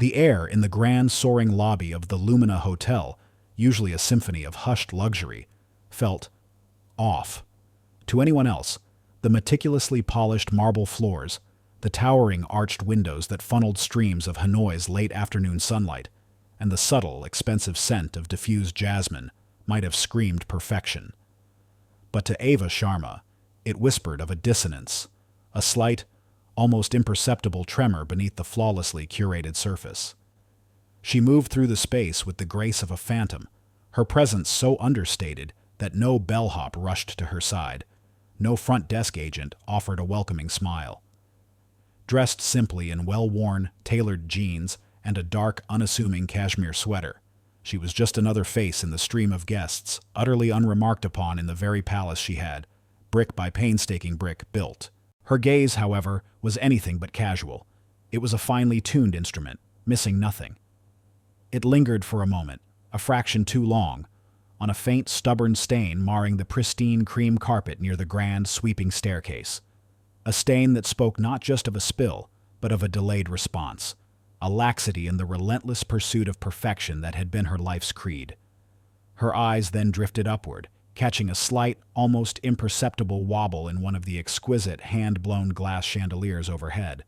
The air in the grand soaring lobby of the Lumina Hotel, usually a symphony of hushed luxury, felt off. To anyone else, the meticulously polished marble floors, the towering arched windows that funneled streams of Hanoi's late afternoon sunlight, and the subtle, expensive scent of diffused jasmine might have screamed perfection. But to Ava Sharma, it whispered of a dissonance, a slight, almost imperceptible tremor beneath the flawlessly curated surface. She moved through the space with the grace of a phantom, her presence so understated that no bellhop rushed to her side, no front desk agent offered a welcoming smile. Dressed simply in well-worn, tailored jeans and a dark, unassuming cashmere sweater, she was just another face in the stream of guests, utterly unremarked upon in the very palace she had, brick by painstaking brick, built. Her gaze, however, was anything but casual. It was a finely tuned instrument, missing nothing. It lingered for a moment, a fraction too long, on a faint, stubborn stain marring the pristine cream carpet near the grand, sweeping staircase. A stain that spoke not just of a spill, but of a delayed response, a laxity in the relentless pursuit of perfection that had been her life's creed. Her eyes then drifted upward, catching a slight, almost imperceptible wobble in one of the exquisite, hand-blown glass chandeliers overhead,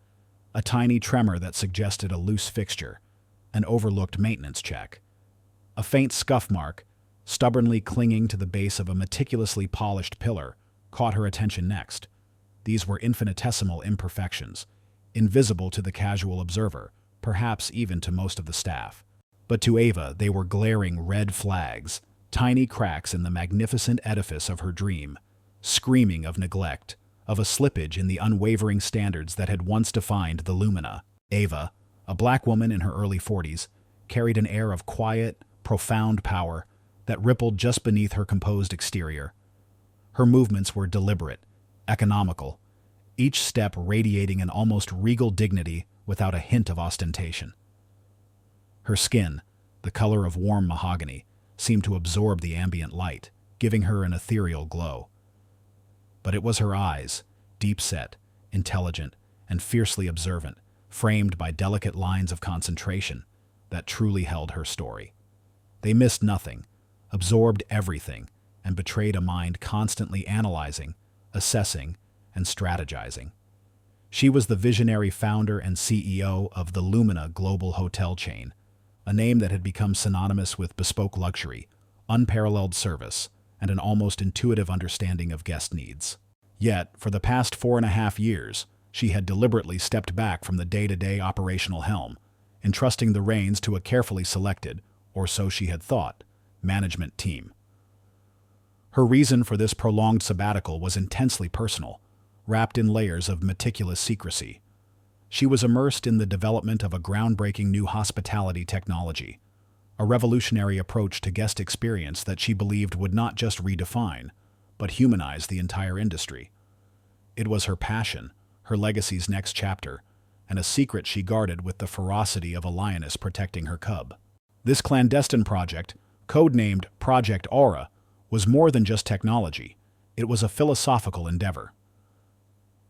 a tiny tremor that suggested a loose fixture, an overlooked maintenance check. A faint scuff mark, stubbornly clinging to the base of a meticulously polished pillar, caught her attention next. These were infinitesimal imperfections, invisible to the casual observer, perhaps even to most of the staff. But to Ava, they were glaring red flags, tiny cracks in the magnificent edifice of her dream, screaming of neglect, of a slippage in the unwavering standards that had once defined the Lumina. Ava, a black woman in her early 40s, carried an air of quiet, profound power that rippled just beneath her composed exterior. Her movements were deliberate, economical, each step radiating an almost regal dignity without a hint of ostentation. Her skin, the color of warm mahogany, seemed to absorb the ambient light, giving her an ethereal glow. But it was her eyes, deep-set, intelligent, and fiercely observant, framed by delicate lines of concentration, that truly held her story. They missed nothing, absorbed everything, and betrayed a mind constantly analyzing, assessing, and strategizing. She was the visionary founder and CEO of the Lumina global hotel chain, a name that had become synonymous with bespoke luxury, unparalleled service, and an almost intuitive understanding of guest needs. Yet, for the past 4.5 years, she had deliberately stepped back from the day-to-day operational helm, entrusting the reins to a carefully selected, or so she had thought, management team. Her reason for this prolonged sabbatical was intensely personal, wrapped in layers of meticulous secrecy. She was immersed in the development of a groundbreaking new hospitality technology, a revolutionary approach to guest experience that she believed would not just redefine, but humanize the entire industry. It was her passion, her legacy's next chapter, and a secret she guarded with the ferocity of a lioness protecting her cub. This clandestine project, codenamed Project Aura, was more than just technology. It was a philosophical endeavor.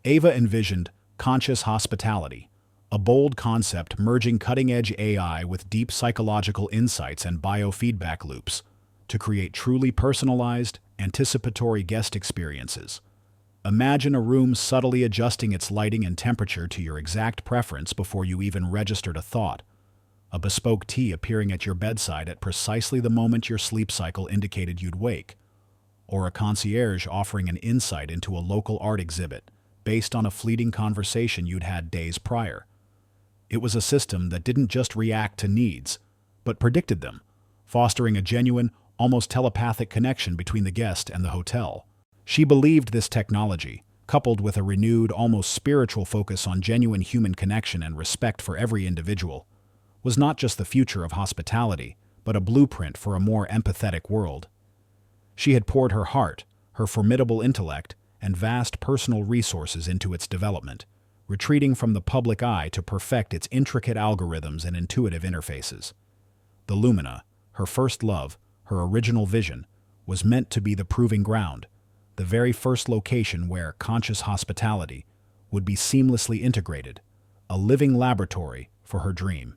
Ava envisioned conscious hospitality, a bold concept merging cutting-edge AI with deep psychological insights and biofeedback loops to create truly personalized, anticipatory guest experiences. Imagine a room subtly adjusting its lighting and temperature to your exact preference before you even registered a thought, a bespoke tea appearing at your bedside at precisely the moment your sleep cycle indicated you'd wake, or a concierge offering an insight into a local art exhibit based on a fleeting conversation you'd had days prior. It was a system that didn't just react to needs, but predicted them, fostering a genuine, almost telepathic connection between the guest and the hotel. She believed this technology, coupled with a renewed, almost spiritual focus on genuine human connection and respect for every individual, was not just the future of hospitality, but a blueprint for a more empathetic world. She had poured her heart, her formidable intellect, and vast personal resources into its development, retreating from the public eye to perfect its intricate algorithms and intuitive interfaces. The Lumina, her first love, her original vision, was meant to be the proving ground, the very first location where conscious hospitality would be seamlessly integrated, a living laboratory for her dream.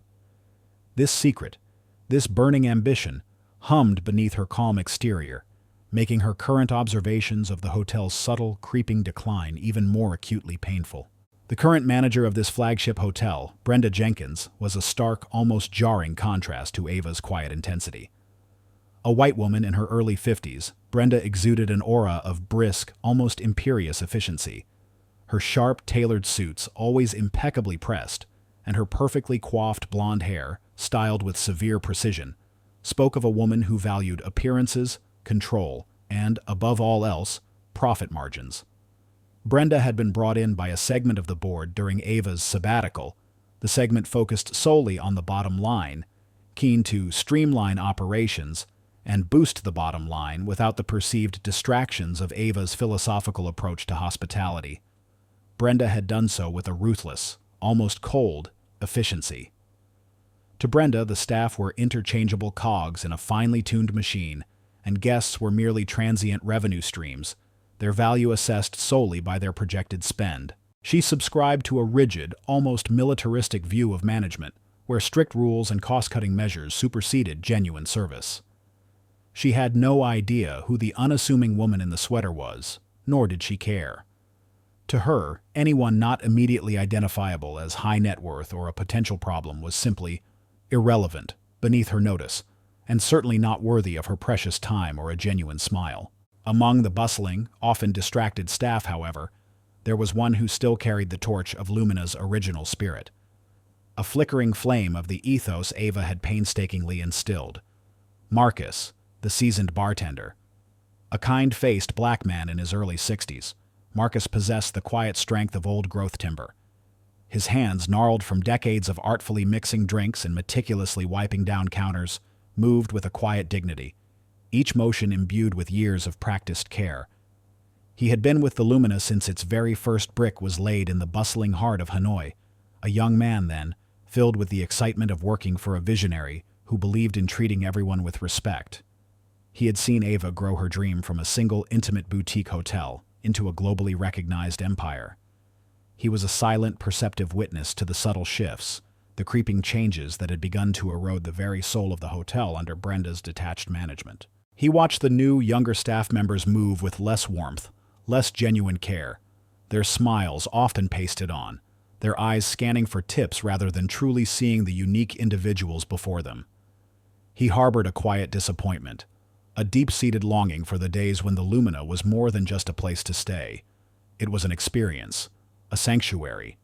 This secret, this burning ambition, hummed beneath her calm exterior, making her current observations of the hotel's subtle, creeping decline even more acutely painful. The current manager of this flagship hotel, Brenda Jenkins, was a stark, almost jarring contrast to Ava's quiet intensity. A white woman in her early 50s, Brenda exuded an aura of brisk, almost imperious efficiency. Her sharp, tailored suits, always impeccably pressed, and her perfectly coiffed blonde hair, styled with severe precision, spoke of a woman who valued appearances, control, and, above all else, profit margins. Brenda had been brought in by a segment of the board during Ava's sabbatical. The segment focused solely on the bottom line, keen to streamline operations and boost the bottom line without the perceived distractions of Ava's philosophical approach to hospitality. Brenda had done so with a ruthless, almost cold, efficiency. To Brenda, the staff were interchangeable cogs in a finely tuned machine, and guests were merely transient revenue streams, their value assessed solely by their projected spend. She subscribed to a rigid, almost militaristic view of management, where strict rules and cost-cutting measures superseded genuine service. She had no idea who the unassuming woman in the sweater was, nor did she care. To her, anyone not immediately identifiable as high net worth or a potential problem was simply irrelevant, beneath her notice, and certainly not worthy of her precious time or a genuine smile. Among the bustling, often distracted staff, however, there was one who still carried the torch of Lumina's original spirit. A flickering flame of the ethos Ava had painstakingly instilled. Marcus, the seasoned bartender. A kind-faced black man in his early 60s, Marcus possessed the quiet strength of old-growth timber. His hands, gnarled from decades of artfully mixing drinks and meticulously wiping down counters, moved with a quiet dignity, each motion imbued with years of practiced care. He had been with the Lumina since its very first brick was laid in the bustling heart of Hanoi, a young man then, filled with the excitement of working for a visionary who believed in treating everyone with respect. He had seen Ava grow her dream from a single intimate boutique hotel into a globally recognized empire. He was a silent, perceptive witness to the subtle shifts, the creeping changes that had begun to erode the very soul of the hotel under Brenda's detached management. He watched the new, younger staff members move with less warmth, less genuine care, their smiles often pasted on, their eyes scanning for tips rather than truly seeing the unique individuals before them. He harbored a quiet disappointment, a deep-seated longing for the days when the Lumina was more than just a place to stay. It was an experience, a sanctuary,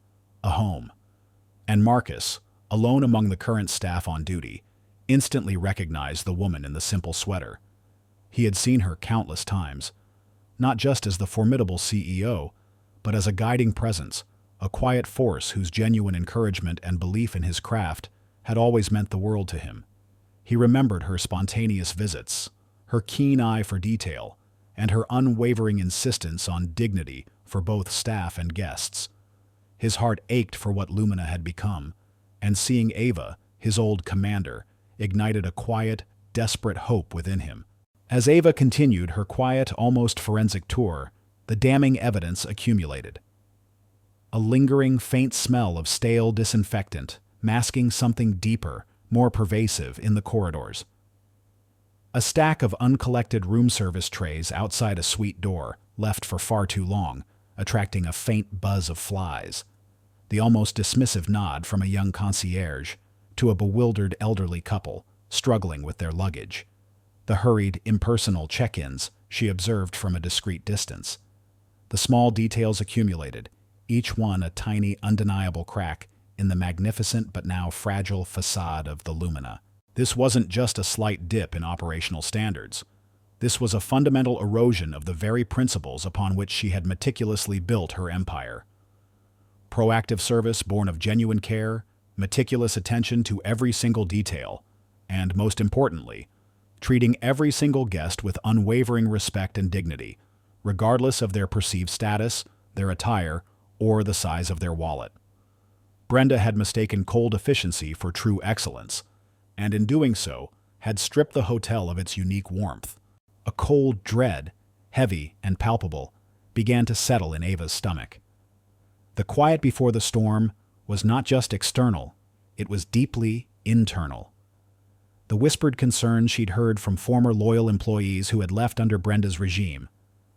a home. And Marcus, alone among the current staff on duty, instantly recognized the woman in the simple sweater. He had seen her countless times, not just as the formidable CEO, but as a guiding presence, a quiet force whose genuine encouragement and belief in his craft had always meant the world to him. He remembered her spontaneous visits, her keen eye for detail, and her unwavering insistence on dignity for both staff and guests. His heart ached for what Lumina had become, and seeing Ava, his old commander, ignited a quiet, desperate hope within him. As Ava continued her quiet, almost forensic tour, the damning evidence accumulated. A lingering, faint smell of stale disinfectant, masking something deeper, more pervasive in the corridors. A stack of uncollected room service trays outside a suite door, left for far too long, attracting a faint buzz of flies. The almost dismissive nod from a young concierge to a bewildered elderly couple, struggling with their luggage. The hurried, impersonal check-ins she observed from a discreet distance. The small details accumulated, each one a tiny, undeniable crack in the magnificent but now fragile facade of the Lumina. This wasn't just a slight dip in operational standards. This was a fundamental erosion of the very principles upon which she had meticulously built her empire. Proactive service born of genuine care, meticulous attention to every single detail, and, most importantly, treating every single guest with unwavering respect and dignity, regardless of their perceived status, their attire, or the size of their wallet. Brenda had mistaken cold efficiency for true excellence, and in doing so, had stripped the hotel of its unique warmth. A cold dread, heavy and palpable, began to settle in Ava's stomach. The quiet before the storm was not just external, it was deeply, internal. The whispered concerns she'd heard from former loyal employees who had left under Brenda's regime,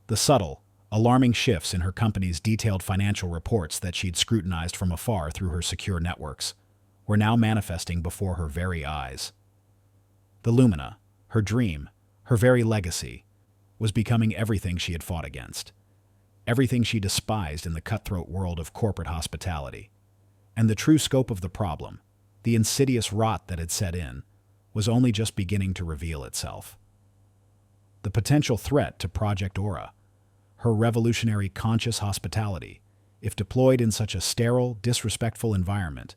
the subtle, alarming shifts in her company's detailed financial reports that she'd scrutinized from afar through her secure networks, were now manifesting before her very eyes. The Lumina, her dream, her very legacy, was becoming everything she had fought against, everything she despised in the cutthroat world of corporate hospitality. And the true scope of the problem, the insidious rot that had set in, was only just beginning to reveal itself. The potential threat to Project Aura, her revolutionary conscious hospitality, if deployed in such a sterile, disrespectful environment,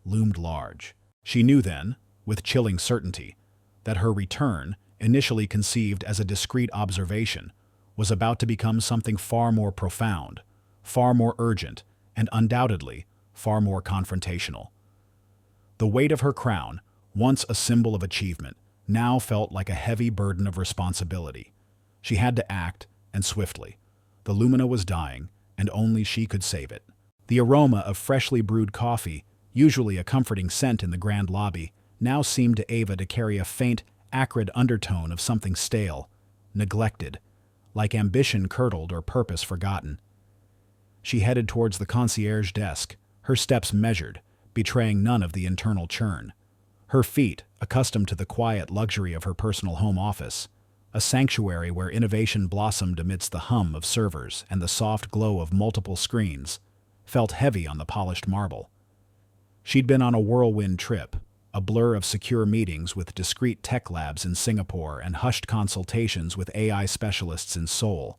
loomed large. She knew then, with chilling certainty, that her return, initially conceived as a discreet observation, was about to become something far more profound, far more urgent, and undoubtedly far more confrontational. The weight of her crown, once a symbol of achievement, now felt like a heavy burden of responsibility. She had to act, and swiftly. The Lumina was dying, and only she could save it. The aroma of freshly brewed coffee, usually a comforting scent in the grand lobby, now seemed to Ava to carry a faint, acrid undertone of something stale, neglected, like ambition curdled or purpose forgotten. She headed towards the concierge desk, her steps measured, betraying none of the internal churn. Her feet, accustomed to the quiet luxury of her personal home office, a sanctuary where innovation blossomed amidst the hum of servers and the soft glow of multiple screens, felt heavy on the polished marble. She'd been on a whirlwind trip, a blur of secure meetings with discreet tech labs in Singapore and hushed consultations with AI specialists in Seoul,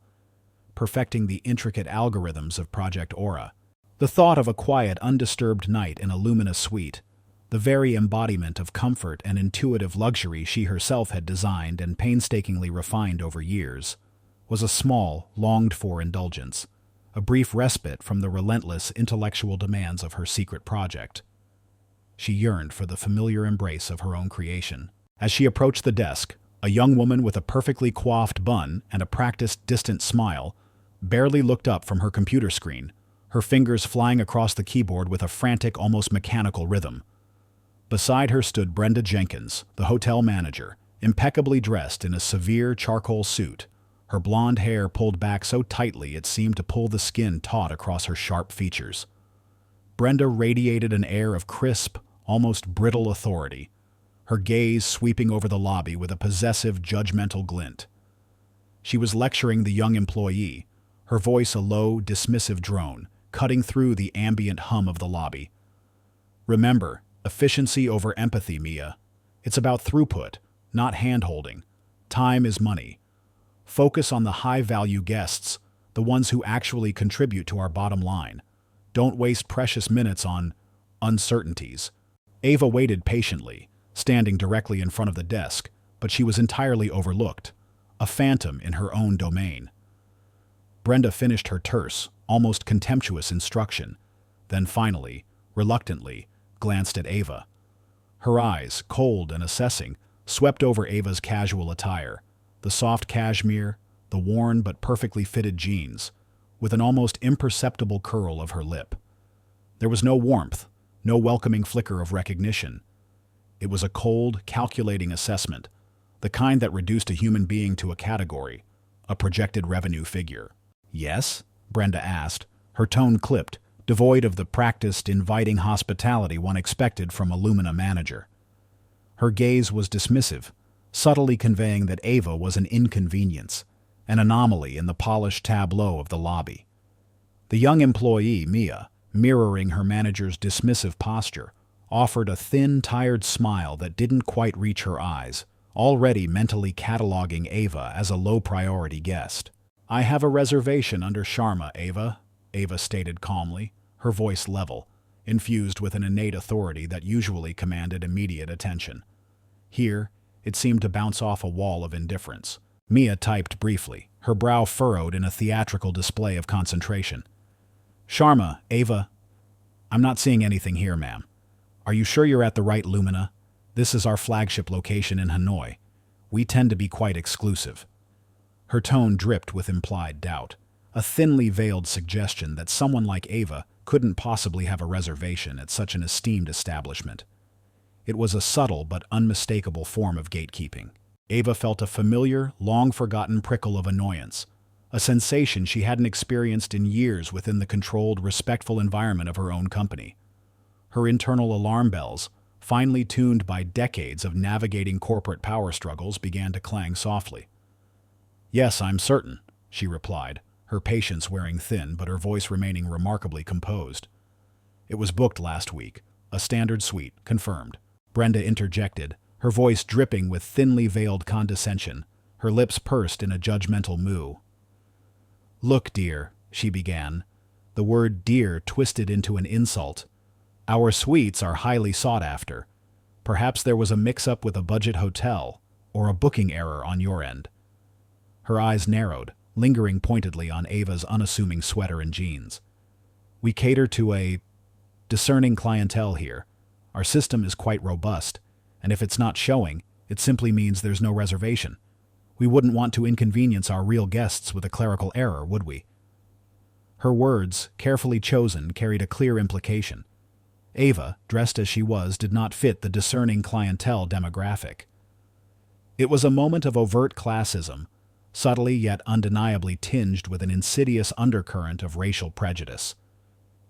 perfecting the intricate algorithms of Project Aura. The thought of a quiet, undisturbed night in a Lumina suite, the very embodiment of comfort and intuitive luxury she herself had designed and painstakingly refined over years, was a small, longed-for indulgence, a brief respite from the relentless intellectual demands of her secret project. She yearned for the familiar embrace of her own creation. As she approached the desk, a young woman with a perfectly coiffed bun and a practiced, distant smile barely looked up from her computer screen, her fingers flying across the keyboard with a frantic, almost mechanical rhythm. Beside her stood Brenda Jenkins, the hotel manager, impeccably dressed in a severe charcoal suit, her blonde hair pulled back so tightly it seemed to pull the skin taut across her sharp features. Brenda radiated an air of crisp, almost brittle authority, her gaze sweeping over the lobby with a possessive, judgmental glint. She was lecturing the young employee, her voice a low, dismissive drone, cutting through the ambient hum of the lobby. Remember, efficiency over empathy, Mia. It's about throughput, not hand-holding. Time is money. Focus on the high-value guests, the ones who actually contribute to our bottom line. Don't waste precious minutes on uncertainties. Ava waited patiently, standing directly in front of the desk, but she was entirely overlooked, a phantom in her own domain. Brenda finished her terse, almost contemptuous instruction, then finally, reluctantly, glanced at Ava. Her eyes, cold and assessing, swept over Ava's casual attire, the soft cashmere, the worn but perfectly fitted jeans, with an almost imperceptible curl of her lip. There was no warmth, no welcoming flicker of recognition. It was a cold, calculating assessment, the kind that reduced a human being to a category, a projected revenue figure. "Yes?" Brenda asked, her tone clipped, devoid of the practiced, inviting hospitality one expected from a Lumina manager. Her gaze was dismissive, subtly conveying that Ava was an inconvenience, an anomaly in the polished tableau of the lobby. The young employee, Mia, mirroring her manager's dismissive posture, offered a thin, tired smile that didn't quite reach her eyes, already mentally cataloging Ava as a low-priority guest. "I have a reservation under Sharma, Ava," Ava stated calmly, her voice level, infused with an innate authority that usually commanded immediate attention. Here, it seemed to bounce off a wall of indifference. Mia typed briefly, her brow furrowed in a theatrical display of concentration. "Sharma, Ava. I'm not seeing anything here, ma'am. Are you sure you're at the right Lumina? This is our flagship location in Hanoi. We tend to be quite exclusive." Her tone dripped with implied doubt, a thinly veiled suggestion that someone like Ava couldn't possibly have a reservation at such an esteemed establishment. It was a subtle but unmistakable form of gatekeeping. Ava felt a familiar, long-forgotten prickle of annoyance, a sensation she hadn't experienced in years within the controlled, respectful environment of her own company. Her internal alarm bells, finely tuned by decades of navigating corporate power struggles, began to clang softly. "Yes, I'm certain," she replied, her patience wearing thin but her voice remaining remarkably composed. "It was booked last week. A standard suite, confirmed." Brenda interjected, her voice dripping with thinly veiled condescension, her lips pursed in a judgmental moue. "Look, dear," she began, the word dear twisted into an insult. "Our suites are highly sought after. Perhaps there was a mix-up with a budget hotel, or a booking error on your end." Her eyes narrowed, lingering pointedly on Ava's unassuming sweater and jeans. "We cater to a discerning clientele here. Our system is quite robust, and if it's not showing, it simply means there's no reservation. We wouldn't want to inconvenience our real guests with a clerical error, would we?" Her words, carefully chosen, carried a clear implication. Ava, dressed as she was, did not fit the discerning clientele demographic. It was a moment of overt classism, subtly yet undeniably tinged with an insidious undercurrent of racial prejudice.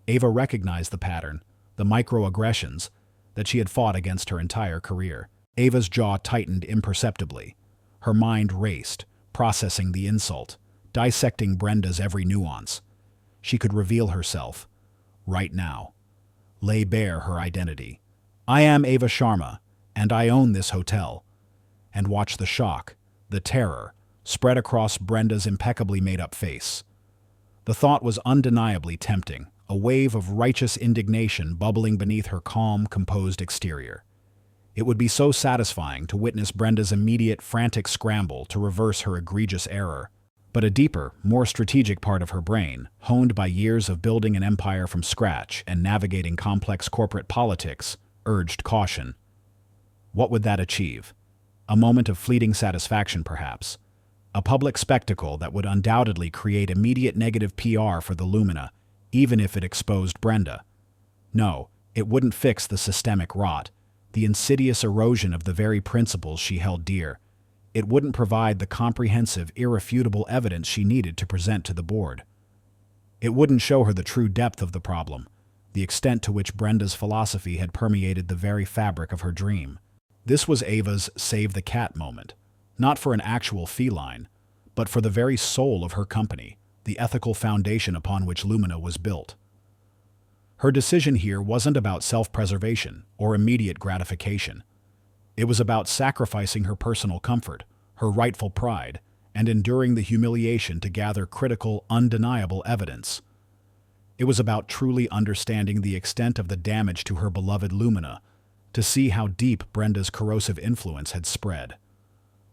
Ava recognized the pattern, the microaggressions, that she had fought against her entire career. Ava's jaw tightened imperceptibly. Her mind raced, processing the insult, dissecting Brenda's every nuance. She could reveal herself, right now. Lay bare her identity. "I am Ava Sharma, and I own this hotel." And watch the shock, the terror, spread across Brenda's impeccably made-up face. The thought was undeniably tempting, a wave of righteous indignation bubbling beneath her calm, composed exterior. It would be so satisfying to witness Brenda's immediate, frantic scramble to reverse her egregious error. But a deeper, more strategic part of her brain, honed by years of building an empire from scratch and navigating complex corporate politics, urged caution. What would that achieve? A moment of fleeting satisfaction, perhaps. A public spectacle that would undoubtedly create immediate negative PR for the Lumina, even if it exposed Brenda. No, it wouldn't fix the systemic rot, the insidious erosion of the very principles she held dear. It wouldn't provide the comprehensive, irrefutable evidence she needed to present to the board. It wouldn't show her the true depth of the problem, the extent to which Brenda's philosophy had permeated the very fabric of her dream. This was Ava's save the cat moment, not for an actual feline, but for the very soul of her company, the ethical foundation upon which Lumina was built. Her decision here wasn't about self-preservation or immediate gratification. It was about sacrificing her personal comfort, her rightful pride, and enduring the humiliation to gather critical, undeniable evidence. It was about truly understanding the extent of the damage to her beloved Lumina, to see how deep Brenda's corrosive influence had spread.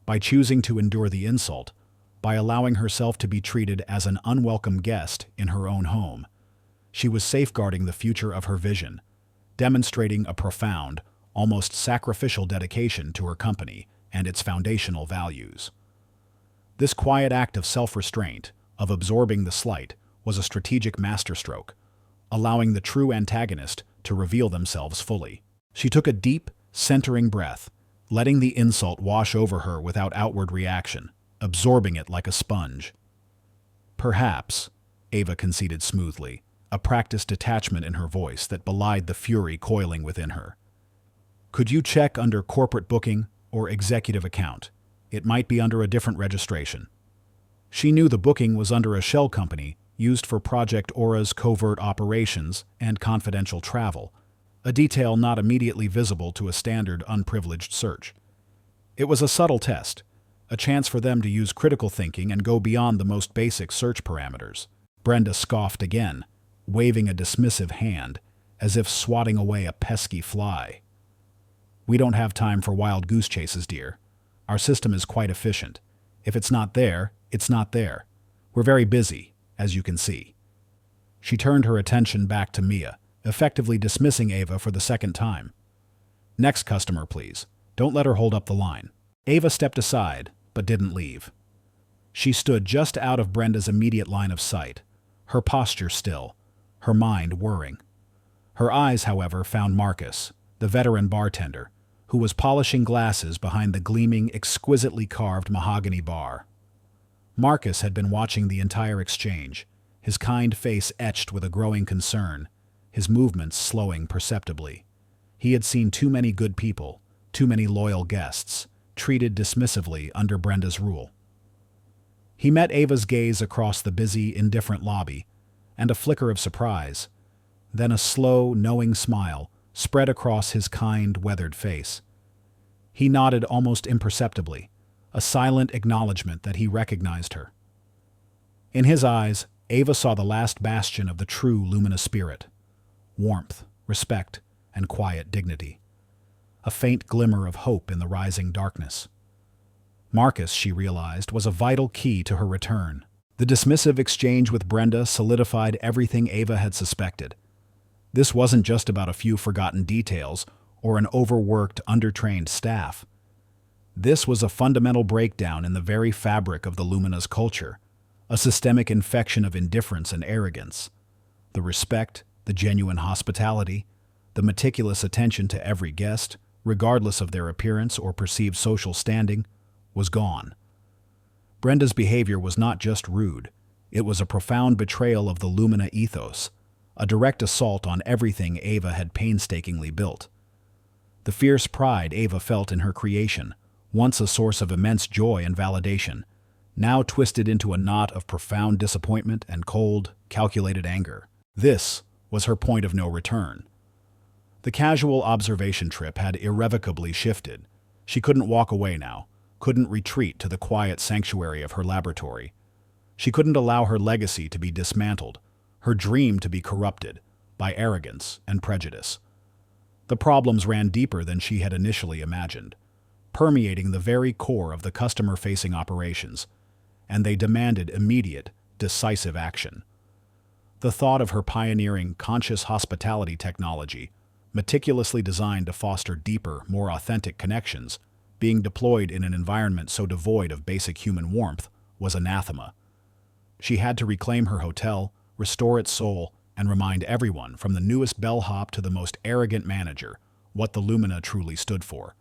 By choosing to endure the insult, by allowing herself to be treated as an unwelcome guest in her own home, she was safeguarding the future of her vision, demonstrating a profound, almost sacrificial dedication to her company and its foundational values. This quiet act of self-restraint, of absorbing the slight, was a strategic masterstroke, allowing the true antagonist to reveal themselves fully. She took a deep, centering breath, letting the insult wash over her without outward reaction, absorbing it like a sponge. "Perhaps," Ava conceded smoothly, a practiced detachment in her voice that belied the fury coiling within her. "Could you check under corporate booking or executive account? It might be under a different registration." She knew the booking was under a shell company used for Project Aura's covert operations and confidential travel, a detail not immediately visible to a standard unprivileged search. It was a subtle test, a chance for them to use critical thinking and go beyond the most basic search parameters. Brenda scoffed again, waving a dismissive hand, as if swatting away a pesky fly. "We don't have time for wild goose chases, dear. Our system is quite efficient. If it's not there, it's not there. We're very busy, as you can see." She turned her attention back to Mia, effectively dismissing Ava for the second time. "Next customer, please. Don't let her hold up the line." Ava stepped aside, but didn't leave. She stood just out of Brenda's immediate line of sight, her posture still, her mind whirring. Her eyes, however, found Marcus, the veteran bartender, who was polishing glasses behind the gleaming, exquisitely carved mahogany bar. Marcus had been watching the entire exchange, his kind face etched with a growing concern, his movements slowing perceptibly. He had seen too many good people, too many loyal guests, treated dismissively under Brenda's rule. He met Ava's gaze across the busy, indifferent lobby, and a flicker of surprise, then a slow, knowing smile spread across his kind, weathered face. He nodded almost imperceptibly, a silent acknowledgement that he recognized her. In his eyes, Ava saw the last bastion of the true Lumina spirit: warmth, respect, and quiet dignity. A faint glimmer of hope in the rising darkness. Marcus, she realized, was a vital key to her return. The dismissive exchange with Brenda solidified everything Ava had suspected. This wasn't just about a few forgotten details or an overworked, undertrained staff. This was a fundamental breakdown in the very fabric of the Lumina's culture, a systemic infection of indifference and arrogance. The respect, the genuine hospitality, the meticulous attention to every guest, regardless of their appearance or perceived social standing, was gone. Brenda's behavior was not just rude, it was a profound betrayal of the Lumina ethos, a direct assault on everything Ava had painstakingly built. The fierce pride Ava felt in her creation, once a source of immense joy and validation, now twisted into a knot of profound disappointment and cold, calculated anger. This was her point of no return. The casual observation trip had irrevocably shifted. She couldn't walk away now, couldn't retreat to the quiet sanctuary of her laboratory. She couldn't allow her legacy to be dismantled, her dream to be corrupted by arrogance and prejudice. The problems ran deeper than she had initially imagined, permeating the very core of the customer-facing operations, and they demanded immediate, decisive action. The thought of her pioneering conscious hospitality technology, meticulously designed to foster deeper, more authentic connections, being deployed in an environment so devoid of basic human warmth, was anathema. She had to reclaim her hotel, restore its soul, and remind everyone, from the newest bellhop to the most arrogant manager, what the Lumina truly stood for.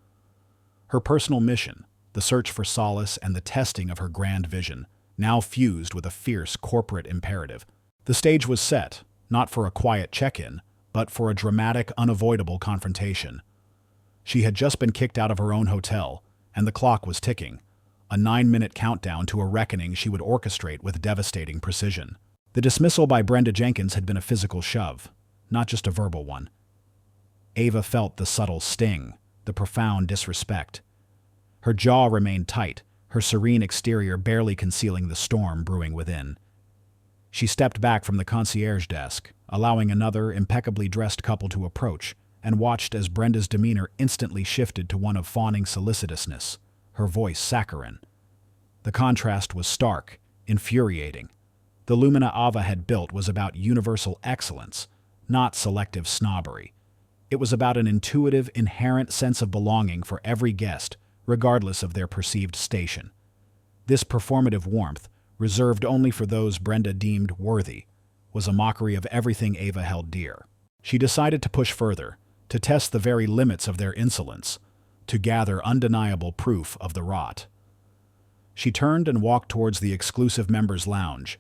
Her personal mission, the search for solace and the testing of her grand vision, now fused with a fierce corporate imperative. The stage was set, not for a quiet check-in, but for a dramatic, unavoidable confrontation. She had just been kicked out of her own hotel, and the clock was ticking, a 9-minute countdown to a reckoning she would orchestrate with devastating precision. The dismissal by Brenda Jenkins had been a physical shove, not just a verbal one. Ava felt the subtle sting, the profound disrespect. Her jaw remained tight, her serene exterior barely concealing the storm brewing within. She stepped back from the concierge desk, allowing another impeccably dressed couple to approach, and watched as Brenda's demeanor instantly shifted to one of fawning solicitousness, her voice saccharine. The contrast was stark, infuriating. The Lumina Ava had built was about universal excellence, not selective snobbery. It was about an intuitive, inherent sense of belonging for every guest, regardless of their perceived station. This performative warmth, reserved only for those Brenda deemed worthy, was a mockery of everything Ava held dear. She decided to push further, to test the very limits of their insolence, to gather undeniable proof of the rot. She turned and walked towards the exclusive members' lounge,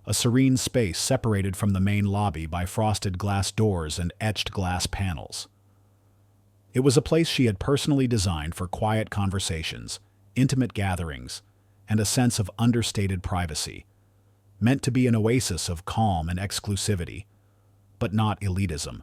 a serene space separated from the main lobby by frosted glass doors and etched glass panels. It was a place she had personally designed for quiet conversations, intimate gatherings, and a sense of understated privacy, meant to be an oasis of calm and exclusivity, but not elitism.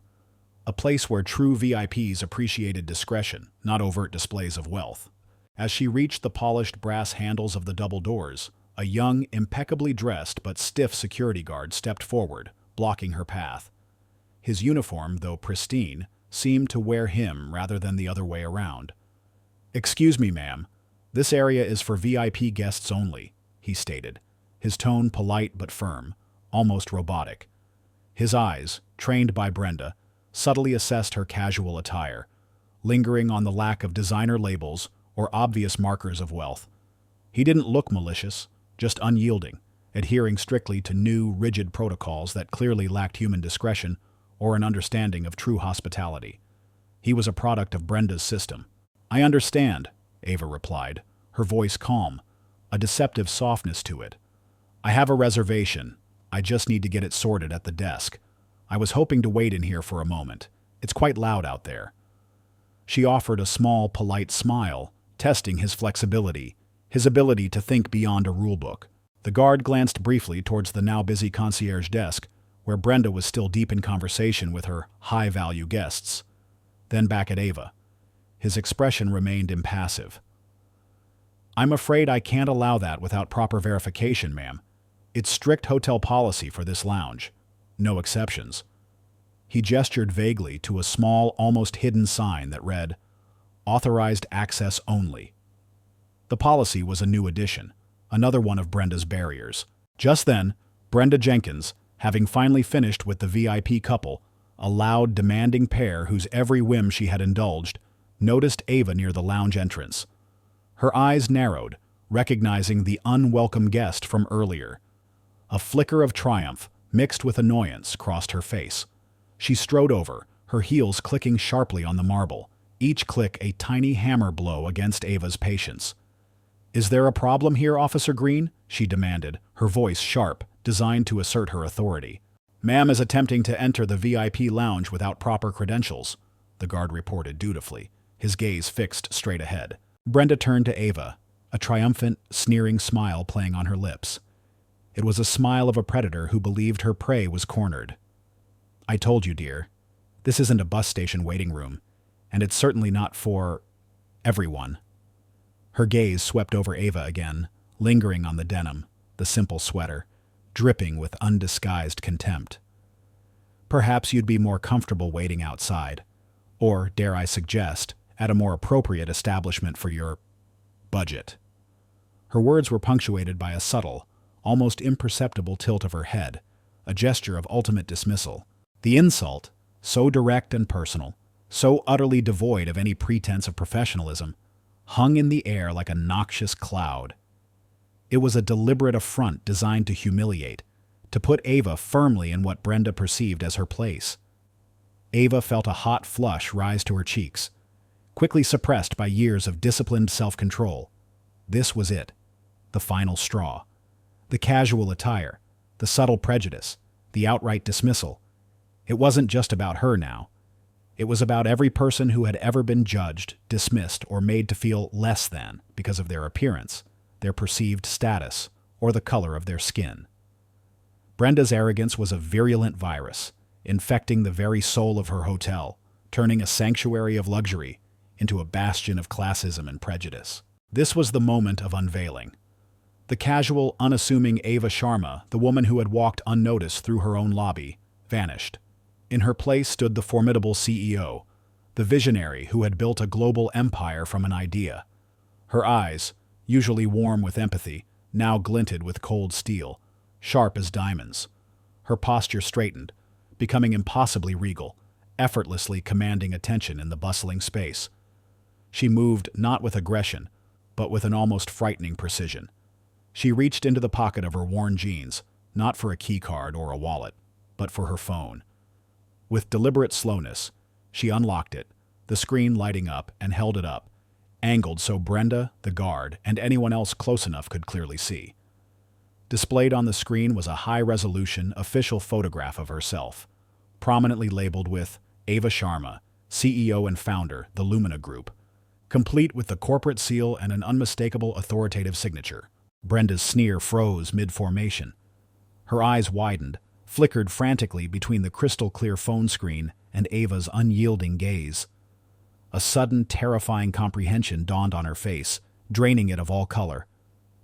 A place where true VIPs appreciated discretion, not overt displays of wealth. As she reached the polished brass handles of the double doors, a young, impeccably dressed but stiff security guard stepped forward, blocking her path. His uniform, though pristine, seemed to wear him rather than the other way around. "Excuse me, ma'am. This area is for VIP guests only," he stated, his tone polite but firm, almost robotic. His eyes, trained by Brenda, subtly assessed her casual attire, lingering on the lack of designer labels or obvious markers of wealth. He didn't look malicious, just unyielding, adhering strictly to new, rigid protocols that clearly lacked human discretion or an understanding of true hospitality. He was a product of Brenda's system, I understand, Ava replied, her voice calm, a deceptive softness to it. I have a reservation. I just need to get it sorted at the desk. I was hoping to wait in here for a moment. It's quite loud out there. She offered a small, polite smile, testing his flexibility, his ability to think beyond a rulebook. The guard glanced briefly towards the now busy concierge desk, where Brenda was still deep in conversation with her high-value guests. Then back at Ava. His expression remained impassive. I'm afraid I can't allow that without proper verification, ma'am. It's strict hotel policy for this lounge. No exceptions. He gestured vaguely to a small, almost hidden sign that read, Authorized access only. The policy was a new addition, another one of Brenda's barriers. Just then, Brenda Jenkins, having finally finished with the VIP couple, a loud, demanding pair whose every whim she had indulged, noticed Ava near the lounge entrance. Her eyes narrowed, recognizing the unwelcome guest from earlier. A flicker of triumph, mixed with annoyance, crossed her face. She strode over, her heels clicking sharply on the marble, each click a tiny hammer blow against Ava's patience. Is there a problem here, Officer Green? She demanded, her voice sharp, designed to assert her authority. Ma'am is attempting to enter the VIP lounge without proper credentials, the guard reported dutifully, his gaze fixed straight ahead. Brenda turned to Ava, a triumphant, sneering smile playing on her lips. It was a smile of a predator who believed her prey was cornered. I told you, dear, this isn't a bus station waiting room, and it's certainly not for everyone. Her gaze swept over Ava again, lingering on the denim, the simple sweater, dripping with undisguised contempt. Perhaps you'd be more comfortable waiting outside, or, dare I suggest, at a more appropriate establishment for your budget. Her words were punctuated by a subtle, almost imperceptible tilt of her head, a gesture of ultimate dismissal. The insult, so direct and personal, so utterly devoid of any pretense of professionalism, hung in the air like a noxious cloud. It was a deliberate affront designed to humiliate, to put Ava firmly in what Brenda perceived as her place. Ava felt a hot flush rise to her cheeks, quickly suppressed by years of disciplined self-control. This was it, the final straw. The casual attire, the subtle prejudice, the outright dismissal. It wasn't just about her now. It was about every person who had ever been judged, dismissed, or made to feel less than because of their appearance, their perceived status, or the color of their skin. Brenda's arrogance was a virulent virus, infecting the very soul of her hotel, turning a sanctuary of luxury into a bastion of classism and prejudice. This was the moment of unveiling. The casual, unassuming Ava Sharma, the woman who had walked unnoticed through her own lobby, vanished. In her place stood the formidable CEO, the visionary who had built a global empire from an idea. Her eyes, usually warm with empathy, now glinted with cold steel, sharp as diamonds. Her posture straightened, becoming impossibly regal, effortlessly commanding attention in the bustling space. She moved not with aggression, but with an almost frightening precision. She reached into the pocket of her worn jeans, not for a keycard or a wallet, but for her phone. With deliberate slowness, she unlocked it, the screen lighting up, and held it up, angled so Brenda, the guard, and anyone else close enough could clearly see. Displayed on the screen was a high-resolution, official photograph of herself, prominently labeled with Ava Sharma, CEO and founder, the Lumina Group, complete with the corporate seal and an unmistakable authoritative signature. Brenda's sneer froze mid-formation. Her eyes widened, flickered frantically between the crystal-clear phone screen and Ava's unyielding gaze. A sudden, terrifying comprehension dawned on her face, draining it of all color.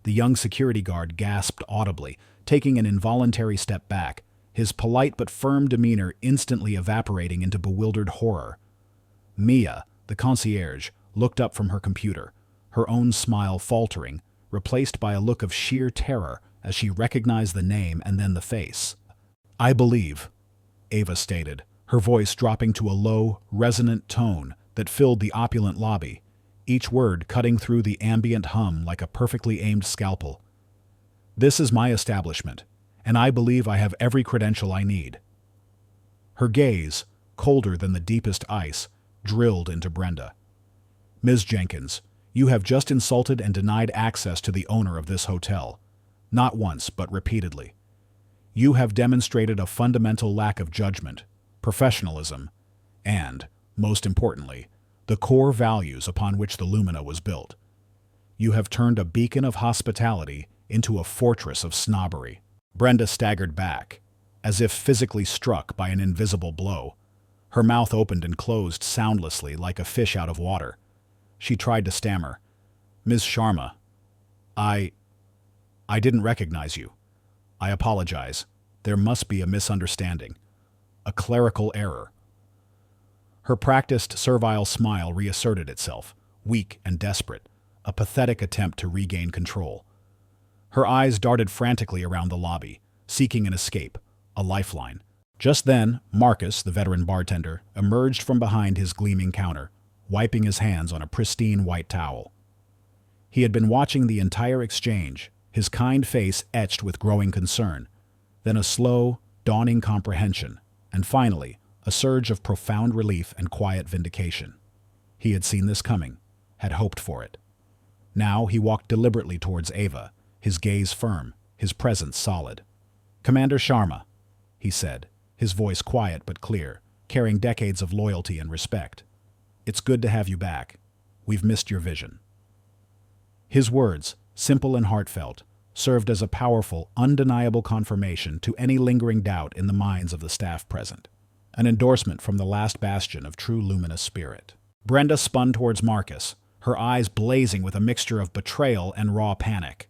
The young security guard gasped audibly, taking an involuntary step back, his polite but firm demeanor instantly evaporating into bewildered horror. Mia, the concierge, looked up from her computer, her own smile faltering, replaced by a look of sheer terror as she recognized the name and then the face. I believe, Ava stated, her voice dropping to a low, resonant tone that filled the opulent lobby, each word cutting through the ambient hum like a perfectly aimed scalpel. This is my establishment, and I believe I have every credential I need. Her gaze, colder than the deepest ice, drilled into Brenda. Ms. Jenkins, you have just insulted and denied access to the owner of this hotel. Not once, but repeatedly. You have demonstrated a fundamental lack of judgment, professionalism, and, most importantly, the core values upon which the Lumina was built. You have turned a beacon of hospitality into a fortress of snobbery. Brenda staggered back, as if physically struck by an invisible blow. Her mouth opened and closed soundlessly like a fish out of water. She tried to stammer. Ms. Sharma, I didn't recognize you. I apologize. There must be a misunderstanding. A clerical error. Her practiced servile smile reasserted itself, weak and desperate, a pathetic attempt to regain control. Her eyes darted frantically around the lobby, seeking an escape, a lifeline. Just then, Marcus, the veteran bartender, emerged from behind his gleaming counter, wiping his hands on a pristine white towel. He had been watching the entire exchange, his kind face etched with growing concern, then a slow, dawning comprehension, and finally, a surge of profound relief and quiet vindication. He had seen this coming, had hoped for it. Now he walked deliberately towards Ava, his gaze firm, his presence solid. "Commander Sharma," he said, his voice quiet but clear, carrying decades of loyalty and respect. "It's good to have you back. We've missed your vision." His words, simple and heartfelt, served as a powerful, undeniable confirmation to any lingering doubt in the minds of the staff present. An endorsement from the last bastion of true luminous spirit. Brenda spun towards Marcus, her eyes blazing with a mixture of betrayal and raw panic.